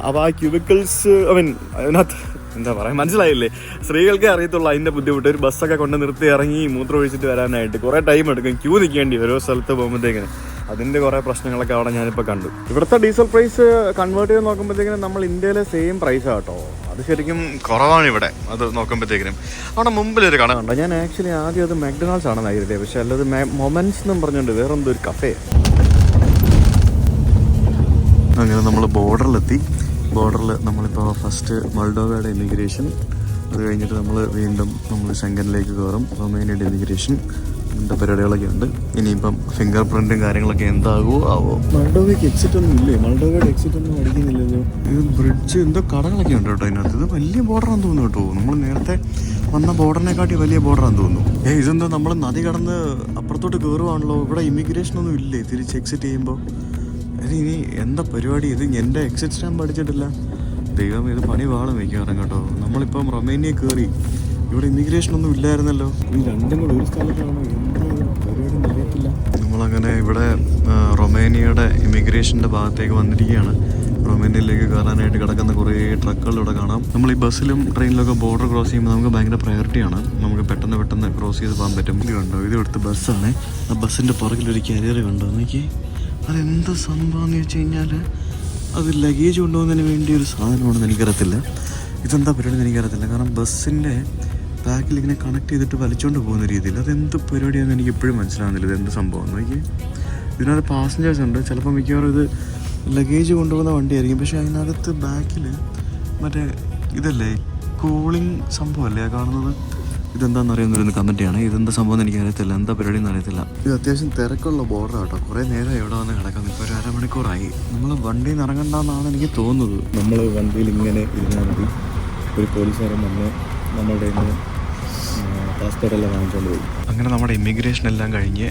അപ്പോൾ ആ ക്യൂബിക്കിൾസ് അതിനകത്ത് എന്താ പറയുക, മനസ്സിലായില്ലേ? സ്ത്രീകൾക്കേ അറിയത്തുള്ളൂ അതിൻ്റെ ബുദ്ധിമുട്ട്. ഒരു ബസ്സൊക്കെ കൊണ്ട് നിർത്തി ഇറങ്ങി മൂത്രം ഒഴിച്ചിട്ട് വരാനായിട്ട് കുറേ ടൈം എടുക്കും. ക്യൂ നിൽക്കേണ്ടി ഓരോ സ്ഥലത്ത് പോകുമ്പോഴത്തേക്കിന്. അതിൻ്റെ കുറേ പ്രശ്നങ്ങളൊക്കെ അവിടെ ഞാനിപ്പോൾ കണ്ടു. ഇവിടുത്തെ ഡീസൽ പ്രൈസ് കൺവേർട്ട് ചെയ്ത് നോക്കുമ്പോഴത്തേക്കിനും നമ്മൾ ഇന്ത്യയിലെ സെയിം പ്രൈസാണ് കേട്ടോ. അത് ശരിക്കും കുറവാണ് ഇവിടെ. അത് നോക്കുമ്പോഴത്തേക്കിനും അവിടെ മുമ്പിലൊരു കട കണ്ടോ. ഞാൻ ആക്ച്വലി ആദ്യം അത് മാക്ഡൊണാൾഡ്സ് ആണെന്ന് ആയിരുന്നില്ലേ, പക്ഷെ അല്ലത് മൊമെന്റ്സ് എന്നും പറഞ്ഞുകൊണ്ട് വേറെന്തോ ഒരു കഫേ. അങ്ങനെ നമ്മൾ ബോർഡറിലെത്തി. ബോർഡറിൽ നമ്മളിപ്പോൾ ഫസ്റ്റ് മൾഡോവയുടെ ഇമിഗ്രേഷൻ, അത് കഴിഞ്ഞിട്ട് നമ്മൾ ശെങ്കനിലേക്ക് കയറും. റൊമേനിയയുടെ ഇമിഗ്രേഷൻ, അങ്ങനത്തെ പരിപാടികളൊക്കെ ഉണ്ട്. ഇനിയിപ്പം ഫിംഗർ പ്രിന്റും കാര്യങ്ങളൊക്കെ ആവോ. മൾഡോവയ്ക്ക് എക്സിറ്റ് ഒന്നും ഇല്ലേ? മൾഡോവയുടെ എക്സിറ്റ് ഒന്നും അടിക്കുന്നില്ലല്ലോ. ഇത് ബ്രിഡ്ജ് എന്തോ കടകളൊക്കെ ഉണ്ട് കേട്ടോ ഇതിനകത്ത്. ഇത് വലിയ ബോർഡറാന്ന് തോന്നുന്നു കേട്ടോ. നമ്മൾ നേരത്തെ വന്ന ബോർഡറിനെക്കാട്ടി വലിയ ബോർഡറാന്ന് തോന്നുന്നു. ഇതെന്താ നമ്മൾ നദി കടന്ന് അപ്പുറത്തോട്ട് കയറുവാണല്ലോ. ഇവിടെ ഇമിഗ്രേഷനൊന്നും ഇല്ലേ തിരിച്ച് എക്സിറ്റ് ചെയ്യുമ്പോൾ? ഇനി എന്താ പരിപാടി? ഇത് എൻ്റെ എക്സിറ്റ് സ്റ്റാമ്പ് അടിച്ചിട്ടില്ല. ദൈവം, ഇത് പണി വാളം വയ്ക്കാറും കേട്ടോ. നമ്മളിപ്പം റൊമേനിയ കയറി, ഇവിടെ ഇമിഗ്രേഷൻ ഒന്നും ഇല്ലായിരുന്നല്ലോ. ഈ രണ്ടും കൂടെ ഒരു സ്ഥലത്താണോ പരിപാടി അറിയത്തില്ല. നമ്മളങ്ങനെ ഇവിടെ റൊമേനിയയുടെ ഇമിഗ്രേഷൻ്റെ ഭാഗത്തേക്ക് വന്നിരിക്കുകയാണ്. റൊമേനിയയിലേക്ക് കയറാനായിട്ട് കിടക്കുന്ന കുറേ ട്രക്കുകളിലൂടെ കാണാം. നമ്മൾ ഈ ബസ്സിലും ട്രെയിനിലൊക്കെ ബോർഡർ ക്രോസ് ചെയ്യുമ്പോൾ നമുക്ക് ഭയങ്കര പ്രയോറിറ്റിയാണ്. നമുക്ക് പെട്ടെന്ന് ക്രോസ് ചെയ്ത് പോകാൻ പറ്റും. ഇത് കണ്ടോ, ഇത് ഇവിടുത്തെ ബസ്സാണ്. ആ ബസ്സിൻ്റെ പുറകിലൊരു കാരിയർ കണ്ടോ നോക്കി. അതെന്ത് സംഭവം എന്ന് വെച്ച് കഴിഞ്ഞാൽ അത് ലഗേജ് കൊണ്ടുപോകുന്നതിന് വേണ്ടി ഒരു സാധനമാണെന്ന് എനിക്കറിയത്തില്ല. ഇതെന്താ പരിപാടി എനിക്കറിയത്തില്ല. കാരണം ബസ്സിൻ്റെ ബാക്കിൽ ഇങ്ങനെ കണക്ട് ചെയ്തിട്ട് വലിച്ചുകൊണ്ട് പോകുന്ന രീതിയിൽ അതെന്ത് പരിപാടിയാണെന്ന് എനിക്ക് എപ്പോഴും മനസ്സിലാവുന്നില്ല. ഇതെന്ത് സംഭവം നോക്കി. ഇതിനകത്ത് പാസഞ്ചേഴ്സ് ഉണ്ട്. ചിലപ്പോൾ മിക്കവാറും ഇത് ലഗേജ് കൊണ്ടുപോകുന്ന വണ്ടിയായിരിക്കും. പക്ഷേ അതിനകത്ത് ബാക്കിൽ മറ്റേ ഇതല്ലേ കൂളിംഗ് സംഭവമല്ലേ കാണുന്നത്. ഇതെന്താണെന്ന് അറിയുന്നൊരു കമൻറ്റാണ്. ഇതെന്താ സംഭവം എന്ന് എനിക്കറിയത്തില്ല. എന്താ പരിപാടി എന്ന് അറിയത്തില്ല. ഇത് അത്യാവശ്യം തിരക്കുള്ള ബോർഡർ കേട്ടോ. കുറേ നേരം എവിടെ വന്ന് കിടക്കുന്നു. ഇപ്പോൾ ഒരു അരമണിക്കൂറായി. നമ്മൾ വണ്ടിയിൽ നിന്ന് ഇറങ്ങണ്ടെന്നാണ് എനിക്ക് തോന്നുന്നത്. നമ്മൾ വണ്ടിയിൽ ഇങ്ങനെ ഇരുന്നാൽ മതി. ഒരു പോലീസുകാരൻ വന്ന് നമ്മളുടെ പാസ്പോർട്ടെല്ലാം വാങ്ങിച്ചുകൊണ്ട് പോയി. അങ്ങനെ നമ്മുടെ ഇമിഗ്രേഷൻ എല്ലാം കഴിഞ്ഞ്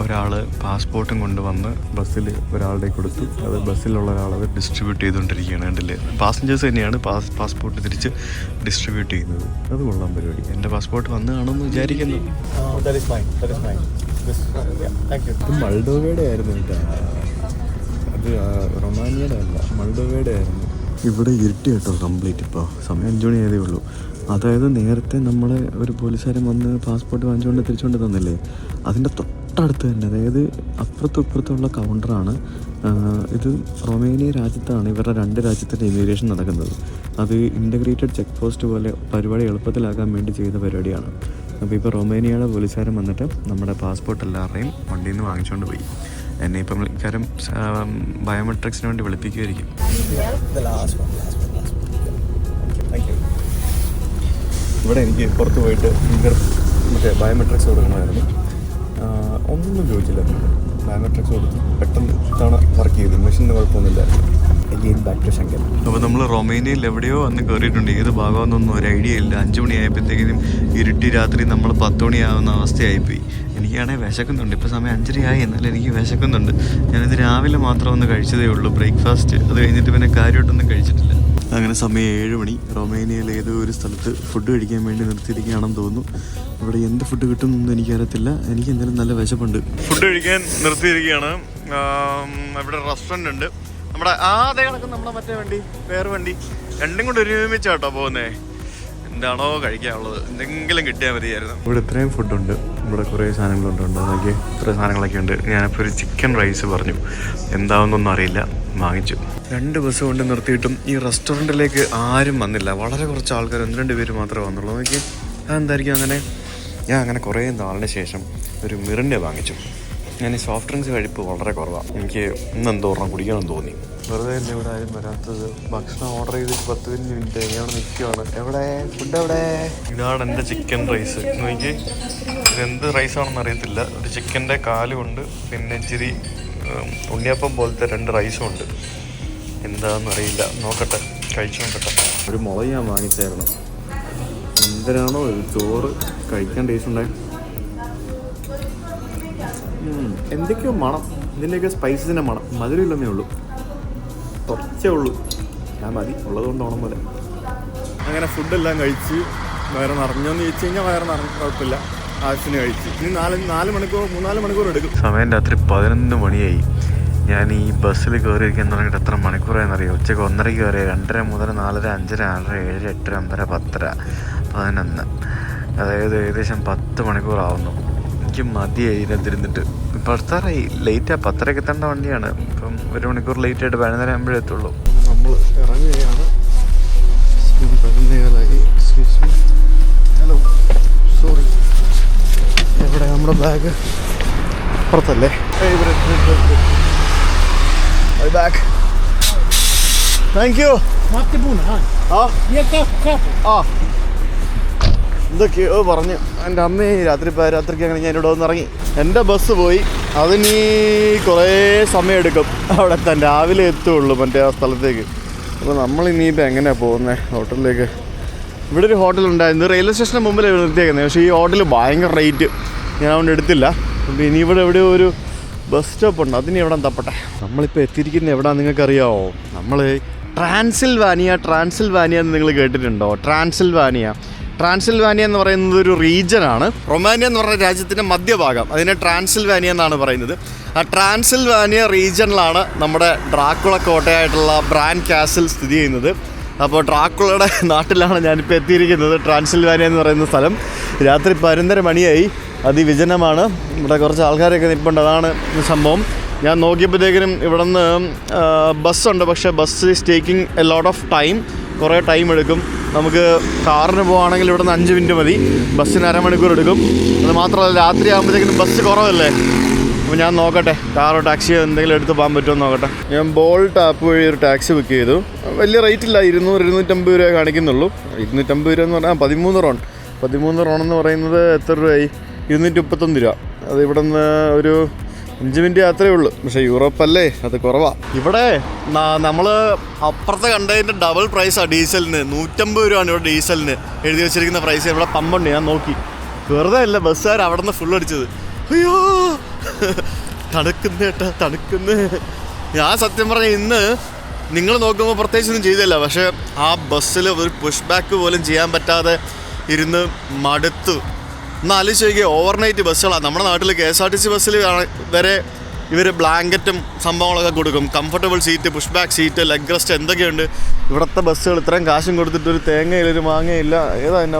ഒരാൾ പാസ്പോർട്ടും കൊണ്ടുവന്ന് ബസ്സിൽ ഒരാളുടെ കൊടുത്തു. അത് ബസ്സിലുള്ള ഒരാളത് ഡിസ്ട്രിബ്യൂട്ട് ചെയ്തുകൊണ്ടിരിക്കുകയാണ്. കണ്ടില്ലേ, പാസഞ്ചേഴ്സ് തന്നെയാണ് പാസ്പോർട്ട് തിരിച്ച് ഡിസ്ട്രിബ്യൂട്ട് ചെയ്യുന്നത്. അത് കൊള്ളാൻ പരിപാടി. എൻ്റെ പാസ്പോർട്ട് വന്ന് കാണുമെന്ന് വിചാരിക്കുന്നു. മൾഡോവയുടെ ആയിരുന്നു കേട്ടോ. അത് റൊമാനിയയുടെ അല്ല, മൾഡോവയുടെ ആയിരുന്നു. ഇവിടെ ഇരുട്ടി കേട്ടോ കംപ്ലീറ്റ്. ഇപ്പോൾ സമയം 5 മണി ആയതേ ഉള്ളൂ. അതായത് നേരത്തെ നമ്മളെ ഒരു പോലീസുകാരൻ വന്ന് പാസ്പോർട്ട് വാങ്ങിച്ചുകൊണ്ട് തിരിച്ചുകൊണ്ട് തന്നില്ലേ, അതിൻ്റെ തൊട്ടടുത്ത് തന്നെ, അതായത് അപ്പുറത്തും ഇപ്പുറത്തുള്ള കൗണ്ടറാണ്. ഇത് റൊമേനിയ രാജ്യത്താണ് ഇവരുടെ 2 രാജ്യത്തിൻ്റെ ഇമിഗ്രേഷൻ നടക്കുന്നത്. അത് ഇൻ്റഗ്രേറ്റഡ് ചെക്ക് പോസ്റ്റ് പോലെ പരിപാടി എളുപ്പത്തിലാക്കാൻ വേണ്ടി ചെയ്ത പരിപാടിയാണ്. അപ്പോൾ ഇപ്പോൾ റൊമേനിയയുടെ പോലീസുകാരൻ വന്നിട്ട് നമ്മുടെ പാസ്പോർട്ട് എല്ലാവരുടെയും വണ്ടിയിൽ നിന്ന് വാങ്ങിച്ചുകൊണ്ട് പോയി. എന്നെ ഇപ്പം ഇക്കാര്യം ബയോമെട്രിക്സിന് വേണ്ടി വിളിപ്പിക്കുമായിരിക്കും. ഇവിടെ എനിക്ക് പുറത്ത് പോയിട്ട് മറ്റേ ബയോമെട്രിക്സ് കൊടുക്കണമായിരുന്നു. ഒന്നും ചോദിച്ചില്ല. ബയോമെട്രിക്സ് കൊടുത്ത് പെട്ടെന്ന് തവണ വർക്ക് ചെയ്തു. മെഷീന് കുഴപ്പമൊന്നുമില്ല. അഗെയിൻ ബാക്ക് ടു ശങ്കൻ. അപ്പോൾ നമ്മൾ റൊമേനിയയിൽ എവിടെയോ വന്ന് കയറിയിട്ടുണ്ട്. ഏത് ഭാഗമെന്നൊന്നും ഒരു ഐഡിയ ഇല്ല. 5 മണിയായപ്പോഴത്തേക്കും ഇരുട്ടി രാത്രി നമ്മൾ 10 മണിയാവുന്ന അവസ്ഥയായിപ്പോയി. എനിക്കാണെങ്കിൽ വിശക്കുന്നുണ്ട്. ഇപ്പോൾ സമയം 5:30 എന്നാലും എനിക്ക് വിശക്കുന്നുണ്ട്. ഞാനിത് രാവിലെ മാത്രം ഒന്ന് കഴിച്ചതേ ഉള്ളൂ ബ്രേക്ക്ഫാസ്റ്റ്. അത് കഴിഞ്ഞിട്ട് പിന്നെ കാര്യമായിട്ടൊന്നും കഴിച്ചിട്ടില്ല. അങ്ങനെ സമയം 7 മണി. റൊമേനിയയിൽ ഏതോ ഒരു സ്ഥലത്ത് ഫുഡ് കഴിക്കാൻ വേണ്ടി നിർത്തിയിരിക്കുകയാണെന്ന് തോന്നുന്നു. ഇവിടെ എന്ത് ഫുഡ് കിട്ടുമെന്നൊന്നും എനിക്കറിയത്തില്ല. എനിക്ക് എന്തായാലും നല്ല വിശപ്പുണ്ട്. ഫുഡ് കഴിക്കാൻ നിർത്തിയിരിക്കുകയാണ്. ഇവിടെ റെസ്റ്റോറൻ്റ് ഉണ്ട്. നമ്മുടെ അതേ കണക്ക് നമ്മളെ മറ്റേ വണ്ടി, വേറെ വണ്ടി, രണ്ടും കൂടെ ഒരുമിച്ചാട്ടോ പോകുന്നേ. എന്താണോ കഴിക്കാനുള്ളത് എന്തെങ്കിലും കിട്ടിയാൽ മതിയായിരുന്നു. ഇവിടെ ഇത്രയും ഫുഡുണ്ട്, ഇവിടെ കുറേ സാധനങ്ങളുണ്ട്. നോക്കി ഇത്ര സാധനങ്ങളൊക്കെ ഉണ്ട്. ഞാനിപ്പോൾ ഒരു ചിക്കൻ റൈസ് പറഞ്ഞു, എന്താണെന്നൊന്നും അറിയില്ല, വാങ്ങിച്ചു. 2 ബസ് കൊണ്ട് നിർത്തിയിട്ടും ഈ റെസ്റ്റോറൻറ്റിലേക്ക് ആരും വന്നില്ല. വളരെ കുറച്ച് ആൾക്കാർ, 1-2 പേര് മാത്രമേ വന്നുള്ളൂ. നോക്കി അതെന്തായിരിക്കും അങ്ങനെ. ഞാൻ അങ്ങനെ കുറേ നാളിന് ശേഷം ഒരു മിറിൻ്റെ വാങ്ങിച്ചു. ഞാൻ ഈ സോഫ്റ്റ് ഡ്രിങ്ക്സ് കഴിപ്പ് വളരെ കുറവാണ്. എനിക്ക് ഇന്നെന്തോർണം കുടിക്കണമെന്ന് തോന്നി. വെറുതെ തന്നെ ഇവിടെ ആരും വരാത്തത്. ഭക്ഷണം ഓർഡർ ചെയ്തിട്ട് 10 മിനിറ്റ് ഞാൻ നിൽക്കുകയാണ്. എവിടെ ഫുഡ് എവിടെ? ഇതാണ് എൻ്റെ ചിക്കൻ റൈസ്. നോക്കി ഇതെന്ത് റൈസാണെന്ന് അറിയത്തില്ല. ഒരു ചിക്കൻ്റെ കാലുമുണ്ട്, പിന്നെ ഇച്ചിരി ഉണ്ണിയപ്പം പോലത്തെ 2 റൈസും ഉണ്ട്. എന്താണെന്ന് അറിയില്ല, നോക്കട്ടെ, കഴിച്ചു നോക്കട്ടെ. ഒരു മുളക് ഞാൻ വാങ്ങിച്ചായിരുന്നു. എന്തിനാണോ ഒരു ചോറ് കഴിക്കാൻ ടേസ്റ്റ് ഉണ്ടായി. എന്തൊക്കെയോ മണം, ഇതിൻ്റെയൊക്കെ സ്പൈസസിൻ്റെ മണം. മധുരമില്ലെന്നേ ഉള്ളൂ, കുറച്ചേ ഉള്ളൂ. ഞാൻ മതി ഉള്ളതുകൊണ്ട് ഓണം പോലെ. അങ്ങനെ ഫുഡെല്ലാം കഴിച്ച് വയറ് നിറഞ്ഞോന്ന് ചോദിച്ചു കഴിഞ്ഞാൽ വയറ് നിറഞ്ഞ കുഴപ്പമില്ല, ആവശ്യത്തിന് കഴിച്ച്. ഇനി 3-4 മണിക്കൂർ എടുക്കും. സമയം രാത്രി 11 മണിയായി. ഞാൻ ഈ ബസ്സിൽ കയറിയിരിക്കാൻ തുടങ്ങിയിട്ട് എത്ര മണിക്കൂറായെന്നറിയോ? ഉച്ചയ്ക്ക് 1:30 കയറി, 2:30 മുതൽ 4:30, 5:30, 6:30, 7:00, 8:00, 9:30, 10:30, 11. അതായത് ഏകദേശം 10 മണിക്കൂറാവുന്നു. എനിക്ക് മതിയായി ഇതിനകത്തിരുന്നിട്ട്. പത്താറായി, ലേറ്റാണ്. 10:30 എത്തേണ്ട വണ്ടിയാണ്. ഇപ്പം 1 മണിക്കൂർ ലേറ്റായിട്ട് 11:30 ആകുമ്പോഴേ എത്തുള്ളൂ. നമ്മൾ ഇറങ്ങുകയാണ്. 11:15. Hello, sorry. എവിടെ നമ്മുടെ ബാഗ്? പുറത്തല്ലേ? ബാഗ്. Thank you. എന്തൊക്കെയോ പറഞ്ഞു എൻ്റെ അമ്മയെ. രാത്രിക്ക് അങ്ങനെ ഞാൻ ഇവിടെ വന്ന് ഇറങ്ങി. എൻ്റെ ബസ് പോയി. അതിനി കുറേ സമയം എടുക്കും അവിടെ എത്താൻ. രാവിലെ എത്തുള്ളൂ മറ്റേ ആ സ്ഥലത്തേക്ക്. അപ്പോൾ നമ്മളിനിയിപ്പോൾ എങ്ങനെയാണ് പോകുന്നത് ഹോട്ടലിലേക്ക്? ഇവിടെ ഒരു ഹോട്ടലുണ്ടായിരുന്നു, റെയിൽവേ സ്റ്റേഷന് മുമ്പിൽ നിർത്തിയേക്കുന്നത്. പക്ഷേ ഈ ഹോട്ടൽ ഭയങ്കര റേറ്റ്, ഞാൻ അതുകൊണ്ട് എടുത്തില്ല. അപ്പോൾ ഇനി ഇവിടെ എവിടെയോ ഒരു ബസ് സ്റ്റോപ്പ് ഉണ്ട്, അതിന് എവിടെ തപ്പട്ടെ. നമ്മളിപ്പോൾ എത്തിയിരിക്കുന്നത് എവിടെയാണെന്ന് നിങ്ങൾക്കറിയാമോ? നമ്മൾ ട്രാൻസിൽവാനിയ എന്ന് നിങ്ങൾ കേട്ടിട്ടുണ്ടോ? ട്രാൻസിൽവാനിയ എന്ന് പറയുന്നത് ഒരു റീജിയനാണ്. റൊമാനിയ എന്ന് പറഞ്ഞ രാജ്യത്തിൻ്റെ മധ്യഭാഗം, അതിനെ ട്രാൻസിൽവാനിയ എന്നാണ് പറയുന്നത്. ആ ട്രാൻസിൽവാനിയ റീജിയനിലാണ് നമ്മുടെ ഡ്രാക്കുള കോട്ടയായിട്ടുള്ള ബ്രാൻ കാസിൽ സ്ഥിതി ചെയ്യുന്നത്. അപ്പോൾ ഡ്രാക്കുളയുടെ നാട്ടിലാണ് ഞാനിപ്പോൾ എത്തിയിരിക്കുന്നത്, ട്രാൻസിൽവാനിയ എന്ന് പറയുന്ന സ്ഥലം. രാത്രി 11:30 മണിയായി, അതിവിജനമാണ്. ഇവിടെ കുറച്ച് ആൾക്കാരൊക്കെ നിൽപ്പുണ്ട്, അതാണ് സംഭവം. ഞാൻ നോക്കിയപ്പോഴത്തേക്കിനും ഇവിടെ നിന്ന് ബസ്സുണ്ട്, പക്ഷേ bus is taking a lot of time. കുറേ ടൈം എടുക്കും. നമുക്ക് കാറിന് പോവുകയാണെങ്കിൽ ഇവിടെ നിന്ന് 5 മിനിറ്റ് മതി, ബസ്സിന് അരമണിക്കൂർ എടുക്കും. അത് മാത്രമല്ല രാത്രി ആകുമ്പോഴത്തേക്കിനും ബസ് കുറവല്ലേ. അപ്പോൾ ഞാൻ നോക്കട്ടെ, കാറോ ടാക്സിയോ എന്തെങ്കിലും എടുത്ത് പോകാൻ പറ്റുമോ നോക്കട്ടെ. ഞാൻ ബോൾട്ട് ആപ്പ് വഴി ഒരു ടാക്സി ബുക്ക് ചെയ്തു. വലിയ റേറ്റില്ല, 200-250 രൂപ കാണിക്കുന്നുള്ളൂ. 250 രൂപ എന്ന് പറഞ്ഞാൽ 13 റോൺ. 13 റോൺ എന്ന് പറയുന്നത് എത്ര രൂപയായി? 231 രൂപ. അത് ഇവിടെ നിന്ന് ഒരു 5 മിനിറ്റ് യാത്രയേ ഉള്ളൂ. പക്ഷേ യൂറോപ്പല്ലേ, അത് കുറവാണ്. ഇവിടെ നമ്മൾ അപ്പുറത്തെ കണ്ടതിൻ്റെ ഡബിൾ പ്രൈസാണ് ഡീസലിന്. 150 രൂപയാണ് ഇവിടെ ഡീസലിന് എഴുതി വെച്ചിരിക്കുന്ന പ്രൈസ്. ഇവിടെ പമ്പുണ്ട്, ഞാൻ നോക്കി. വെറുതെ അല്ല ബസ്സുകാർ അവിടെ നിന്ന് ഫുൾ അടിച്ചത്. അയ്യോ തണുക്കുന്ന കേട്ടാ, തണുക്കുന്ന. ഞാൻ സത്യം പറഞ്ഞാൽ ഇന്ന് നിങ്ങൾ നോക്കുമ്പോൾ പ്രത്യേകിച്ചൊന്നും ചെയ്തില്ല, പക്ഷേ ആ ബസ്സിൽ ഒരു പുഷ് ബാക്ക് പോലും ചെയ്യാൻ പറ്റാതെ ഇരുന്ന് മടുത്തു. ഒന്ന് ആലോചിക്കുക, ഓവർനൈറ്റ് ബസ്സുകളാണ്. നമ്മുടെ നാട്ടിൽ KSRTC ബസ്സിൽ വരെ ഇവർ ബ്ലാങ്കറ്റും സംഭവങ്ങളൊക്കെ കൊടുക്കും, comfortable seat, push back seat, leg rest, എന്തൊക്കെയുണ്ട്. ഇവിടുത്തെ ബസ്സുകൾ ഇത്രയും കാശും കൊടുത്തിട്ട് ഒരു തേങ്ങയില്ല, ഒരു മാങ്ങയില്ല. ഏതാ എൻ്റെ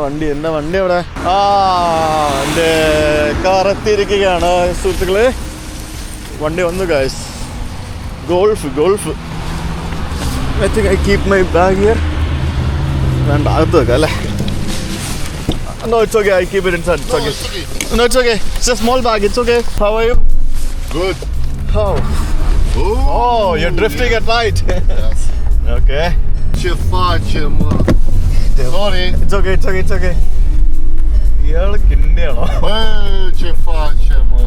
വണ്ടി അവിടെ? എൻ്റെ കാർ എത്തിയിരിക്കുകയാണ് സുഹൃത്തുക്കളെ. വണ്ടി വന്നു guys. Golf. I keep my bag here. വേണ്ട, അകത്ത് വെക്കാം അല്ലേ? No, it's okay. I keep it inside. It's okay. No, it's okay. It's a small bag. It's okay. How are you? Good. Oh. Oh, you're drifting at night. Yes. Okay. Ce facem, mă? Sorry. It's okay. ഇയാള് കിണ്ടിയാണോ? Ce facem, mă?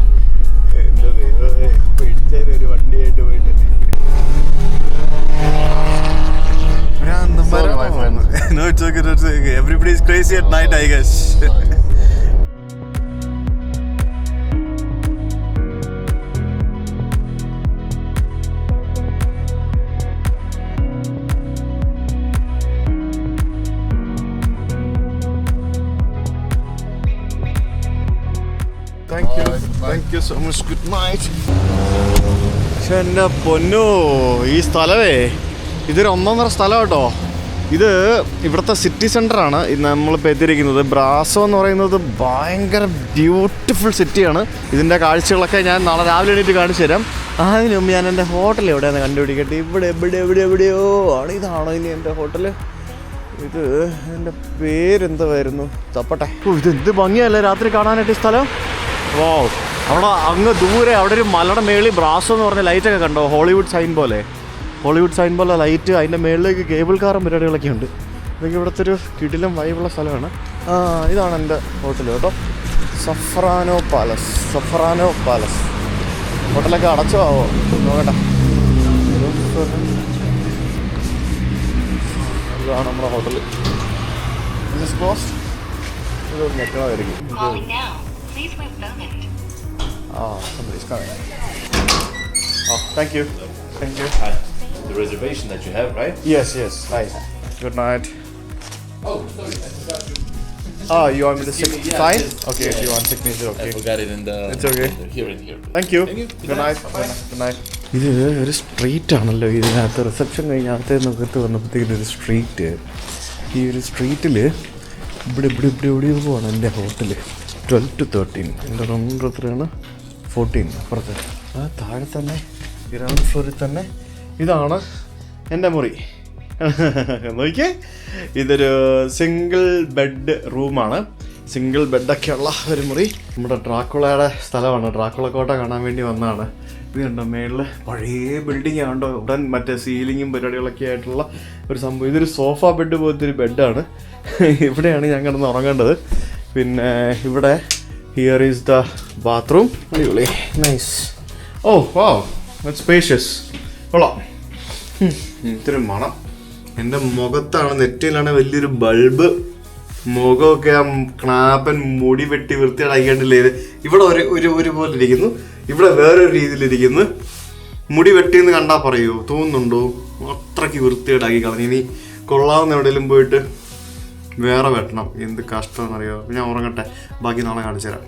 ഒരു വണ്ടിയായിട്ട് പോയിട്ട് Sorry, my friend. No, it's okay. Everybody is crazy at night, I guess. Thank you so much. Good night. പക്ഷെ എൻ്റെ പൊന്നോ, ഈ സ്ഥലമേ ഇതൊരു 1-1.5 സ്ഥലം കേട്ടോ. ഇത് ഇവിടുത്തെ സിറ്റി സെൻ്ററാണ് നമ്മളിപ്പോൾ എത്തിയിരിക്കുന്നത്. ബ്രാസോ എന്ന് പറയുന്നത് ഭയങ്കര ബ്യൂട്ടിഫുൾ സിറ്റിയാണ്. ഇതിൻ്റെ കാഴ്ചകളൊക്കെ ഞാൻ നാളെ രാവിലെ എണീറ്റ് കാണിച്ചു തരാം. അതിന് മുമ്പ് ഞാൻ എൻ്റെ ഹോട്ടൽ എവിടെയാണെന്ന് കണ്ടുപിടിക്കട്ടെ. എവിടെയോ ആണ്. ഇതാണോ ഇനി എൻ്റെ ഹോട്ടൽ? ഇത് എൻ്റെ പേരെന്തായിരുന്നു? തപ്പട്ടെ. ഇതെന്ത് ഭംഗിയല്ലേ രാത്രി കാണാനായിട്ട് ഈ സ്ഥലം. വോ, അവിടെ അങ്ങ് ദൂരെ അവിടെ ഒരു മലയുടെ മേളിൽ ബ്രാസോ എന്ന് പറഞ്ഞ ലൈറ്റൊക്കെ കണ്ടോ? ഹോളിവുഡ് സൈൻ പോലെ ലൈറ്റ്. അതിൻ്റെ മേളിലേക്ക് കേബിൾ കാറും പരിപാടികളൊക്കെ ഉണ്ട്. ഇതൊക്കെ ഇവിടുത്തെ ഒരു കിടിലം വൈബുള്ള സ്ഥലമാണ്. ഇതാണ് എൻ്റെ ഹോട്ടൽ കേട്ടോ. സഫ്രാനോ പാലസ്. ഹോട്ടലൊക്കെ അടച്ചോ ആവോ നോക്കട്ടെ. ഇതാണ് നമ്മുടെ ഹോട്ടൽ. ഇതൊരു ഞെക്കണമായിരിക്കും. Somebody's coming. Thank you. Hi. The reservation that you have, right? Yes. Hi. Good night. Oh, sorry, I forgot you. You want me to sign? Okay, if you want signature, I okay. forgot it in the. It's okay. Here. Thank you. Good night. Good night. ഇത് ഒരു street ആണല്ലോ. ഇതിനകത്ത് reception കഴിഞ്ഞകത്ത് നോക്കത്ത് വന്നപ്പോഴത്തേക്കും ഒരു street. ഈ ഒരു സ്ട്രീറ്റിൽ ഇവിടെ പോവാണ് എൻ്റെ ഹോട്ടൽ. 12 to 13. എൻ്റെ നമ്പർ എത്രയാണ്? 14. അപ്പുറത്ത് താഴെ തന്നെ ഗ്രൗണ്ട് ഫ്ലോറിൽ തന്നെ ഇതാണ് എൻ്റെ മുറി. നോക്കിയേ, ഇതൊരു സിംഗിൾ ബെഡ് റൂമാണ്. സിംഗിൾ ബെഡൊക്കെയുള്ള ഒരു മുറി. നമ്മുടെ ഡ്രാക്കുളയുടെ സ്ഥലമാണ്. ഡ്രാക്കുള കോട്ട കാണാൻ വേണ്ടി വന്നതാണ്. ഇത് കണ്ടോ മേളിൽ പഴയ ബിൽഡിംഗ് ആണോ. ഉടൻ മറ്റേ സീലിങ്ങും പരിപാടികളൊക്കെ ആയിട്ടുള്ള ഒരു സംഭവം. ഇതൊരു സോഫ ബെഡ് പോലത്തെ ഒരു ബെഡാണ്. ഇവിടെയാണ് ഞാൻ കിടന്ന് ഉറങ്ങേണ്ടത്. പിന്നെ ഇവിടെ ഹിയർ ഈസ് ദ ബാത്റൂം. അടിപൊളി, nice. Oh wow, it's spacious. കൊള്ളാം. ഇത്തിരി മണം. എൻ്റെ മുഖത്താണ്, നെറ്റിയിലാണ് വലിയൊരു ബൾബ്. മുഖമൊക്കെ ആ ക്ലാപ്പൻ മുടി വെട്ടി വൃത്തിയേടാക്കിയിട്ടില്ലേ. ഇത് ഇവിടെ ഒരു പോലെ ഇരിക്കുന്നു, ഇവിടെ വേറൊരു രീതിയിലിരിക്കുന്നു. മുടി വെട്ടിയെന്ന് കണ്ടാൽ പറയുമോ? തോന്നുന്നുണ്ടോ? അത്രയ്ക്ക് വൃത്തിയേടാക്കി കളഞ്ഞു. ഇനി കൊള്ളാവുന്ന എവിടെയെങ്കിലും പോയിട്ട് വേറെ വെട്ടണം. എന്ത് കഷ്ടമെന്നറിയോ. ഞാൻ ഉറങ്ങട്ടെ, ബാക്കി നാളെ കാണിച്ചു തരാം.